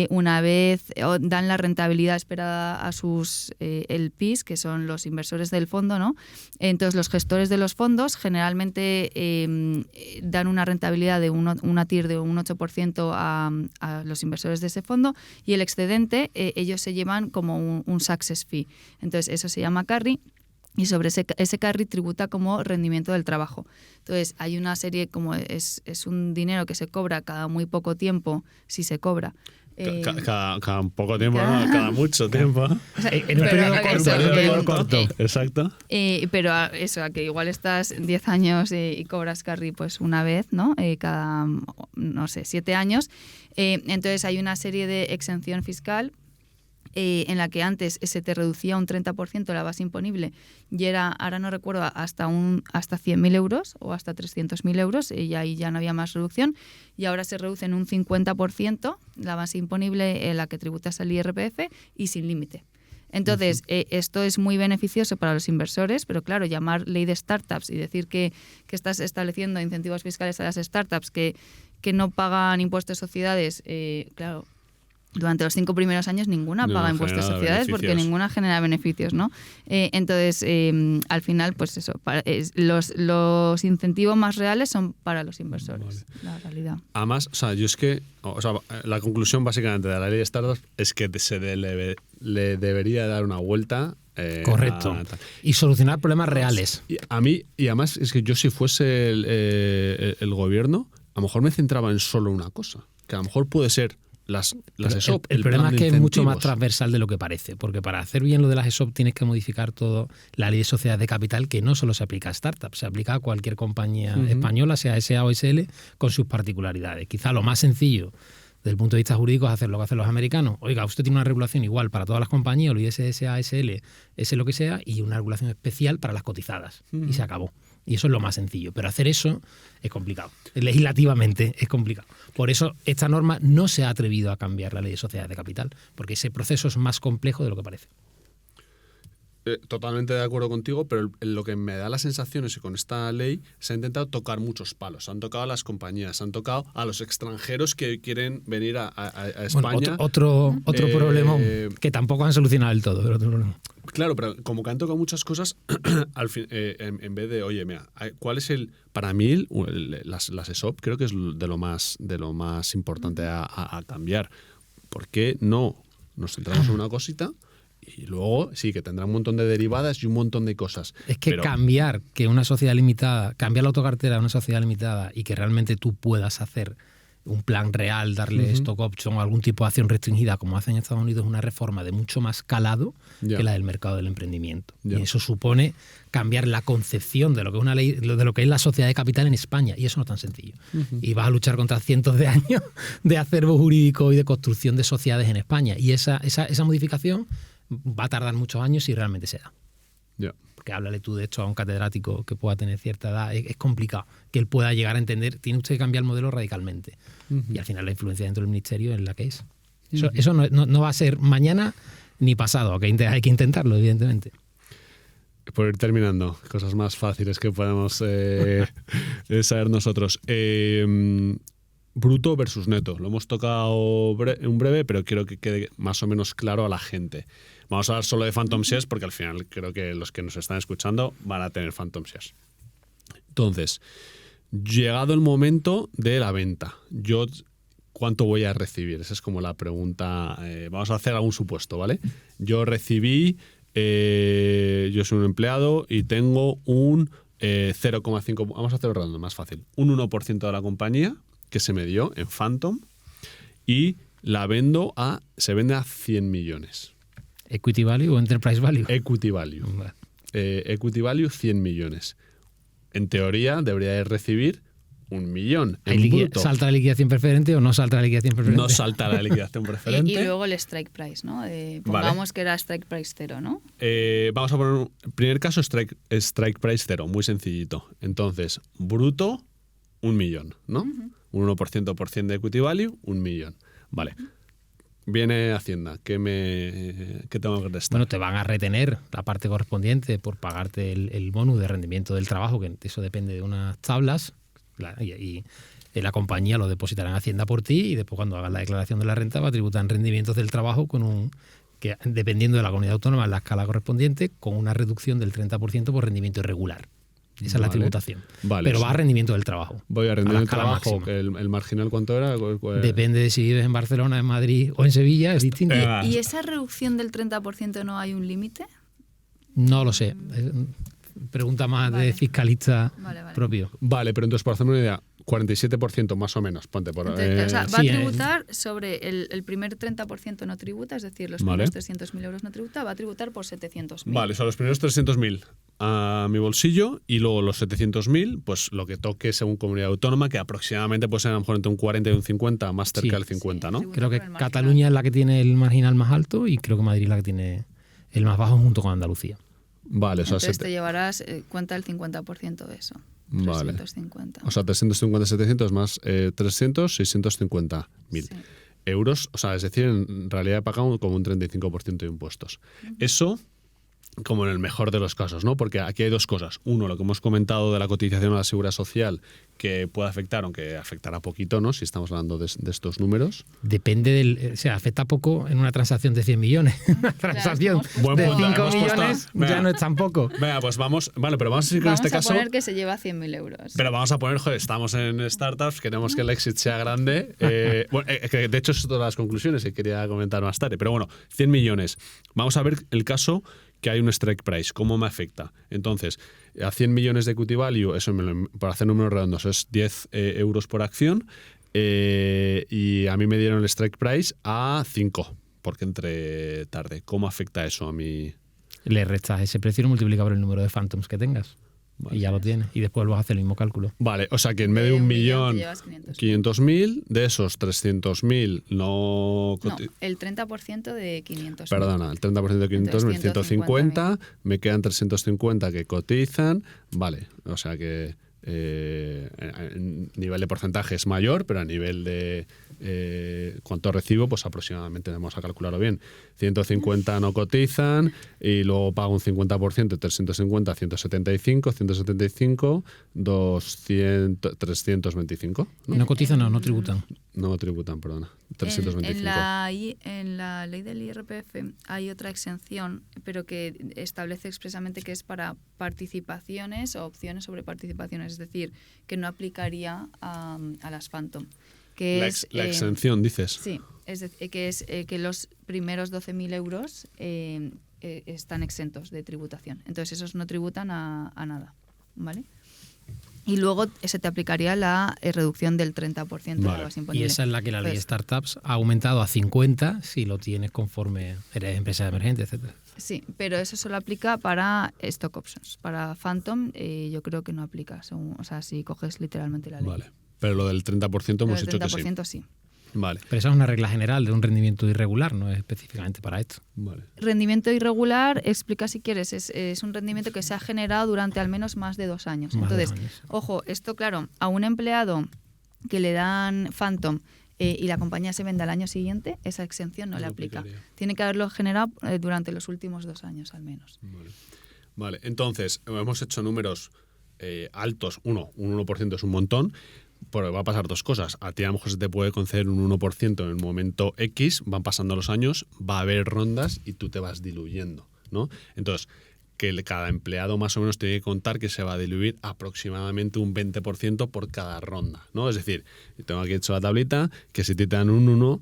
una vez dan la rentabilidad esperada a sus LPs, que son los inversores del fondo, ¿no? Entonces, los gestores de los fondos generalmente dan una rentabilidad de una TIR de un 8% a los inversores de ese fondo, y el excedente ellos se llevan como un success fee. Entonces, eso se llama carry. Y sobre ese carry tributa como rendimiento del trabajo. Entonces, hay una serie, como es un dinero que se cobra cada muy poco tiempo, si se cobra. Cada poco tiempo, cada mucho tiempo. En un periodo corto. Exacto. Pero eso, a que igual estás 10 años y cobras carry pues una vez, ¿no? Cada, no sé, 7 años. Entonces, hay una serie de exención fiscal en la que antes se te reducía un 30% la base imponible y era, ahora no recuerdo, hasta 100.000 euros o hasta 300.000 euros, y ahí ya no había más reducción, y ahora se reduce en un 50% la base imponible en la que tributas al IRPF y sin límite. Entonces, esto es muy beneficioso para los inversores, pero claro, llamar ley de startups y decir que estás estableciendo incentivos fiscales a las startups que no pagan impuestos de sociedades, claro, durante los 5 primeros años ninguna paga impuestos de sociedades porque ninguna genera beneficios, ¿no? Entonces, al final, pues eso, los incentivos más reales son para los inversores, la realidad. Además, o sea, la conclusión básicamente de la ley de startups es que le debería dar una vuelta. Correcto. Y solucionar problemas reales. Y además, es que yo si fuese el gobierno, a lo mejor me centraba en solo una cosa, que a lo mejor puede ser las ESOP. El problema es que es mucho más transversal de lo que parece, porque para hacer bien lo de las ESOP tienes que modificar todo la ley de sociedades de capital, que no solo se aplica a startups, se aplica a cualquier compañía española, sea SA o SL, con sus particularidades. Quizá lo más sencillo desde el punto de vista jurídico es hacer lo que hacen los americanos. Oiga, usted tiene una regulación igual para todas las compañías, lo ISS, SA, SL, S lo que sea, y una regulación especial para las cotizadas. Y se acabó. Y eso es lo más sencillo. Pero hacer eso es complicado. Legislativamente es complicado. Por eso esta norma no se ha atrevido a cambiar la ley de sociedades de capital, porque ese proceso es más complejo de lo que parece. Totalmente de acuerdo contigo, pero lo que me da la sensación es que con esta ley se ha intentado tocar muchos palos. Se han tocado a las compañías, se han tocado a los extranjeros que quieren venir a España. Bueno, otro problema que tampoco han solucionado del todo. Pero otro problema. Claro, pero como que han tocado muchas cosas, al fin, en vez de, oye, mira, ¿cuál es para mí, las ESOP creo que es de lo más importante a cambiar. ¿Por qué no nos centramos en una cosita? Y luego sí, que tendrá un montón de derivadas y un montón de cosas. Es que cambiar una sociedad limitada, cambiar la autocartera a una sociedad limitada y que realmente tú puedas hacer un plan real, darle stock option o algún tipo de acción restringida como hacen en Estados Unidos, es una reforma de mucho más calado que la del mercado del emprendimiento. Y eso supone cambiar la concepción de lo que es una ley, de lo que es la sociedad de capital en España, y eso no es tan sencillo. Y vas a luchar contra cientos de años de acervo jurídico y de construcción de sociedades en España. Y esa modificación va a tardar muchos años si realmente se da. Porque háblale tú de esto a un catedrático que pueda tener cierta edad, es complicado que él pueda llegar a entender, tiene usted que cambiar el modelo radicalmente. Y al final la influencia dentro del ministerio es la que es. Eso no va a ser mañana ni pasado, hay que intentarlo, evidentemente. Por ir terminando, cosas más fáciles que podemos saber nosotros. Bruto versus neto. Lo hemos tocado en breve, pero quiero que quede más o menos claro a la gente. Vamos a hablar solo de Phantom Shares porque al final creo que los que nos están escuchando van a tener Phantom Shares. Entonces, llegado el momento de la venta, ¿cuánto voy a recibir? Esa es como la pregunta. Vamos a hacer algún supuesto, ¿vale? Yo recibí, yo soy un empleado y tengo un 0,5, vamos a hacerlo random, más fácil, un 1% de la compañía que se me dio en Phantom y se vende a 100 millones. ¿Equity value o enterprise value? Equity value. Vale. Equity value 100 millones. En teoría debería de recibir 1 millón en bruto. ¿Salta la liquidación preferente o no salta la liquidación preferente? No salta la liquidación preferente. Y luego el strike price, ¿no? Pongamos que era strike price 0, ¿no? Vamos a poner primer caso, strike price 0, muy sencillito. Entonces, bruto, 1 millón, ¿no? Un 1% de equity value, 1 millón. Vale. Viene Hacienda, ¿qué tengo que restar? Bueno, te van a retener la parte correspondiente por pagarte el bonus de rendimiento del trabajo, que eso depende de unas tablas, y la compañía lo depositará en Hacienda por ti, y después cuando hagas la declaración de la renta va a tributar en rendimientos del trabajo que dependiendo de la comunidad autónoma en la escala correspondiente, con una reducción del 30% por rendimiento irregular. Esa es la tributación. Vale, pero va a rendimiento del trabajo. Voy a rendimiento del trabajo. ¿El marginal cuánto era? Depende de si vives en Barcelona, en Madrid o en Sevilla, es distinto. ¿Y esa reducción del 30% no hay un límite? No lo sé. Pregunta más de fiscalista propio. Vale, pero entonces, por hacerme una idea, 47% más o menos, ponte por... Entonces, va a tributar sobre el primer 30% no tributa, es decir, los primeros 300.000 euros no tributa, va a tributar por 700.000. Vale, son los primeros 300.000 a mi bolsillo y luego los 700.000, pues lo que toque según comunidad autónoma, que aproximadamente puede ser a lo mejor entre un 40 y un 50, más cerca del 50, ¿no? Creo que Cataluña es la que tiene el marginal más alto y creo que Madrid es la que tiene el más bajo junto con Andalucía. Vale, entonces te llevarás cuenta el 50% de eso. Vale. 350. O sea, 350, 700 más 300, 650.000 euros. O sea, es decir, en realidad he pagado como un 35% de impuestos. Eso como en el mejor de los casos, ¿no? Porque aquí hay dos cosas. Uno, lo que hemos comentado de la cotización a la seguridad social, que puede afectar, aunque afectará poquito, ¿no? Si estamos hablando de estos números. Depende o sea, afecta poco en una transacción de 100 millones. Una transacción de 5 millones ya no es tan poco. Venga, pues vamos, vale, pero vamos a seguir con este caso. Vamos a poner que se lleva 100.000 euros. Pero vamos a poner, joder, estamos en startups, queremos que el exit sea grande. Que de hecho, es todas las conclusiones que quería comentar más tarde. Pero bueno, 100 millones. Vamos a ver el caso que hay un strike price, ¿cómo me afecta? Entonces, a 100 millones de equity value, eso para hacer números redondos es 10 euros por acción, y a mí me dieron el strike price a 5, porque entré tarde. ¿Cómo afecta eso a mí? Le restas ese precio y lo multiplica por el número de phantoms que tengas. Vale. Y ya lo tienes. Y después vas a hacer el mismo cálculo. Vale, o sea que en vez de 1.500.000, de esos 300.000 no, el 30% de 500.000. Perdona, el 30% de 500.000, 150, me quedan 350 que cotizan. Vale, o sea que en nivel de porcentaje es mayor, pero a nivel de cuánto recibo, pues aproximadamente vamos a calcularlo bien. 150 no cotizan y luego pago un 50%, 350, 175, 175, 200, 325. No cotizan, no tributan. No tributan, perdona. 325. En la ley del IRPF hay otra exención, pero que establece expresamente que es para participaciones o opciones sobre participaciones, es decir, que no aplicaría a las Phantom. Que La exención, dices. Sí, es decir, que los primeros 12.000 euros están exentos de tributación. Entonces, esos no tributan a nada, ¿vale? Y luego se te aplicaría la reducción del 30% de la base imponible. Y esa es la que la ley de startups ha aumentado a 50 si lo tienes conforme eres empresa emergente, etcétera. Sí, pero eso solo aplica para stock options. Para Phantom yo creo que no aplica, o sea, si coges literalmente la ley. Vale. Pero lo del 30% hemos dicho que sí. 30% sí. Vale. Pero esa es una regla general de un rendimiento irregular, no es específicamente para esto. Vale. Rendimiento irregular, explica si quieres, es un rendimiento que se ha generado durante al menos más de 2 años. Entonces, ojo, esto claro, a un empleado que le dan Phantom y la compañía se vende al año siguiente, esa exención no le aplica. Tiene que haberlo generado durante los últimos 2 años al menos. Vale. Entonces, hemos hecho números altos. Un 1% es un montón. Pero va a pasar 2 cosas. A ti a lo mejor se te puede conceder un 1% en el momento X, van pasando los años, va a haber rondas y tú te vas diluyendo, ¿no? Entonces, que cada empleado más o menos tiene que contar que se va a diluir aproximadamente un 20% por cada ronda, ¿no? Es decir, tengo aquí hecho la tablita, que si te dan un 1,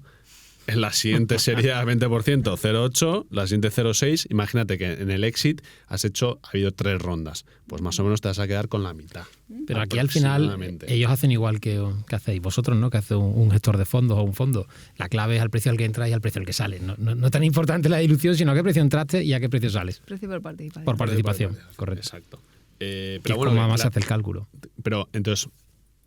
en la siguiente sería 20%, 0,8, la siguiente 0,6. Imagínate que en el exit ha habido 3 rondas. Pues más o menos te vas a quedar con la mitad. Pero aquí al final ellos hacen igual que hacéis vosotros, ¿no? Que hace un gestor de fondos o un fondo. La clave es al precio al que entras y al precio al que sales. No es tan importante la dilución, sino a qué precio entraste y a qué precio sales. Precio por participación. Por participación, correcto. Exacto. Pero es bueno, como más se hace el cálculo. Pero entonces,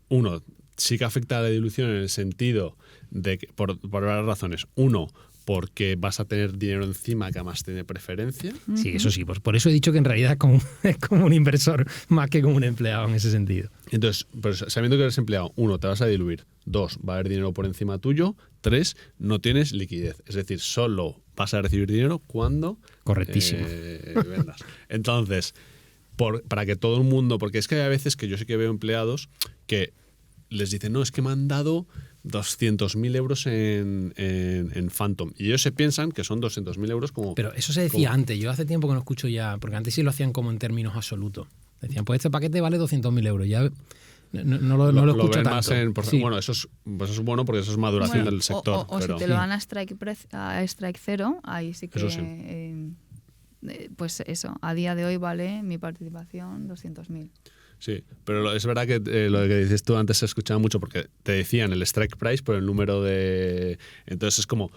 uno, sí que afecta a la dilución en el sentido de que, por varias razones. Uno, porque vas a tener dinero encima que además tiene preferencia. Sí, eso sí. Por eso he dicho que en realidad es como un inversor más que como un empleado en ese sentido. Entonces, pues, sabiendo que eres empleado, 1, te vas a diluir. 2, va a haber dinero por encima tuyo. 3, no tienes liquidez. Es decir, solo vas a recibir dinero cuando correctísimo vendas. Entonces, para que todo el mundo... Porque es que hay veces que yo sí que veo empleados que les dicen, no, es que me han dado 200.000 euros en Phantom. Y ellos se piensan que son 200.000 euros como... Pero eso se decía antes. Yo hace tiempo que no escucho ya, porque antes sí lo hacían como en términos absolutos. Decían, pues este paquete vale 200.000 euros. Ya no lo escucho tanto. Más sí. Bueno, eso es bueno porque eso es maduración del sector. O si te lo dan a strike 0, ahí sí que... Eso sí. Pues eso, a día de hoy vale mi participación 200.000. Sí, pero es verdad que lo que dices tú antes se escuchaba mucho porque te decían el strike price por el número de... Entonces es como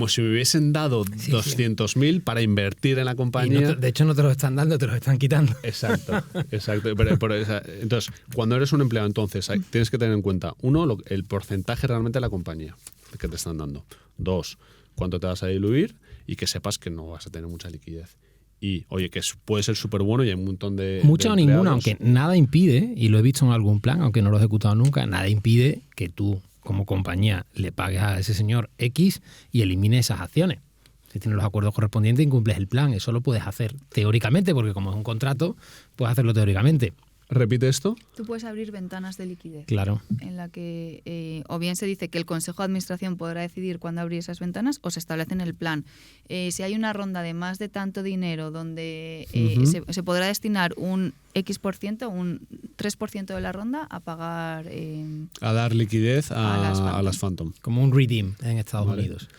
si me hubiesen dado 200.000 para invertir en la compañía. De hecho no te lo están dando, te lo están quitando. Exacto. Entonces, cuando eres un empleado, entonces tienes que tener en cuenta, 1, el porcentaje realmente de la compañía que te están dando. 2, cuánto te vas a diluir y que sepas que no vas a tener mucha liquidez. Y, oye, que puede ser súper bueno y hay un montón de... Mucha o ninguna, aunque nada impide, y lo he visto en algún plan, aunque no lo he ejecutado nunca, nada impide que tú, como compañía, le pagues a ese señor X y elimines esas acciones. Si tienes los acuerdos correspondientes, incumples el plan. Eso lo puedes hacer teóricamente, porque como es un contrato, puedes hacerlo teóricamente. ¿Repite esto? Tú puedes abrir ventanas de liquidez. Claro. En la que o bien se dice que el Consejo de Administración podrá decidir cuándo abrir esas ventanas o se establece en el plan. Si hay una ronda de más de tanto dinero donde se podrá destinar un X%, un 3% de la ronda a pagar... a dar liquidez a las Phantom. Como un redeem en Estados Unidos.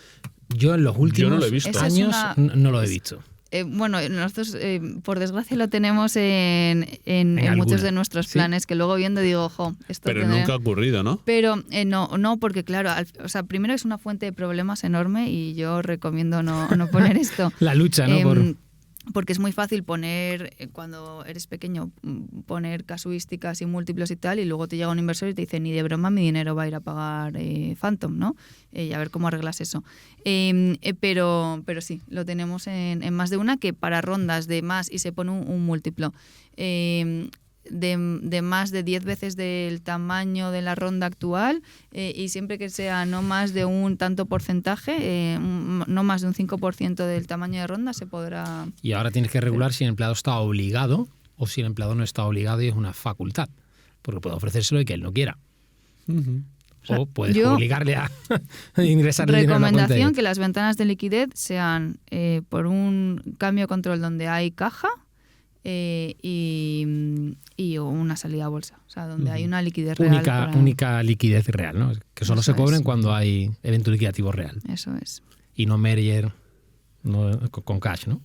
Yo en los últimos no lo he visto. años no lo he visto. Bueno, nosotros por desgracia lo tenemos en muchos de nuestros planes, que luego viendo digo, ojo, esto... Pero nunca ha ocurrido, ¿no? Pero no, porque claro, primero es una fuente de problemas enorme y yo recomiendo no poner esto. La lucha, ¿no? Porque es muy fácil poner, cuando eres pequeño, poner casuísticas y múltiplos y tal, y luego te llega un inversor y te dice, ni de broma mi dinero va a ir a pagar Phantom, ¿no? Y a ver cómo arreglas eso. Pero sí, lo tenemos en más de una, que para rondas de más y se pone un múltiplo. de más de 10 veces del tamaño de la ronda actual y siempre que sea no más de un tanto porcentaje, no más de un 5% del tamaño de ronda se podrá... Y ahora tienes que regular si el empleado está obligado o si el empleado no está obligado y es una facultad, porque puede ofrecérselo y que él no quiera. O puedes obligarle a ingresar el dinero en la cuenta. Recomendación que las ventanas de liquidez sean por un cambio de control donde hay caja y una salida a bolsa, o sea, donde hay una liquidez real. Única liquidez real, ¿no? Que solo se cobren cuando hay evento liquidativo real. Eso es. Y no merger con cash, ¿no?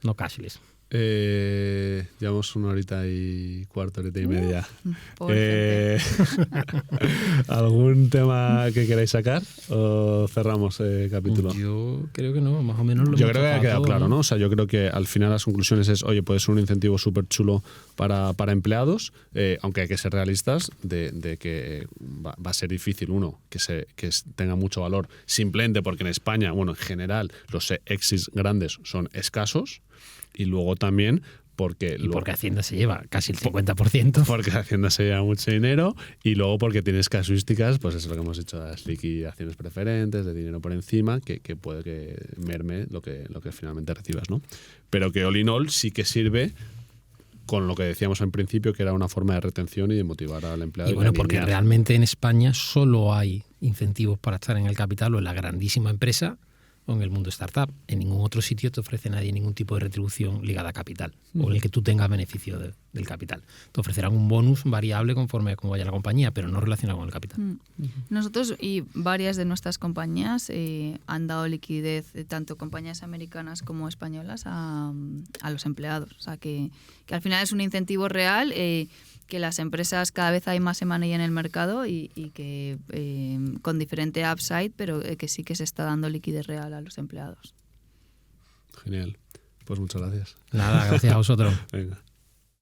No cashless. Llevamos 1 horita y cuarto, horita y media. ¿Algún tema que queráis sacar o cerramos el capítulo? Yo creo que no, más o menos lo Yo creo que ha quedado claro, ¿no? O sea, yo creo que al final las conclusiones es, oye, puede ser un incentivo súper chulo para empleados, aunque hay que ser realistas de que va a ser difícil, uno, que tenga mucho valor, simplemente porque en España, bueno, en general, los exits grandes son escasos. Y luego también porque Hacienda se lleva casi el 50%. Porque Hacienda se lleva mucho dinero y luego porque tienes casuísticas, pues eso es lo que hemos hecho, las liquidaciones preferentes, de dinero por encima, que puede que merme lo que finalmente recibas, ¿no? Pero que all in all sí que sirve con lo que decíamos al principio, que era una forma de retención y de motivar al empleado. Y bueno, porque realmente en España solo hay incentivos para estar en el capital o en la grandísima empresa o en el mundo startup. En ningún otro sitio te ofrece nadie ningún tipo de retribución ligada a capital o en el que tú tengas beneficio del capital. Te ofrecerán un bonus variable conforme a cómo vaya la compañía, pero no relacionado con el capital. Nosotros y varias de nuestras compañías han dado liquidez, tanto compañías americanas como españolas, a los empleados. O sea, que al final es un incentivo real, que las empresas cada vez hay más M&A en el mercado y que con diferente upside, pero que sí que se está dando liquidez real a los empleados. Genial. Pues muchas gracias. Nada, gracias a vosotros. Venga.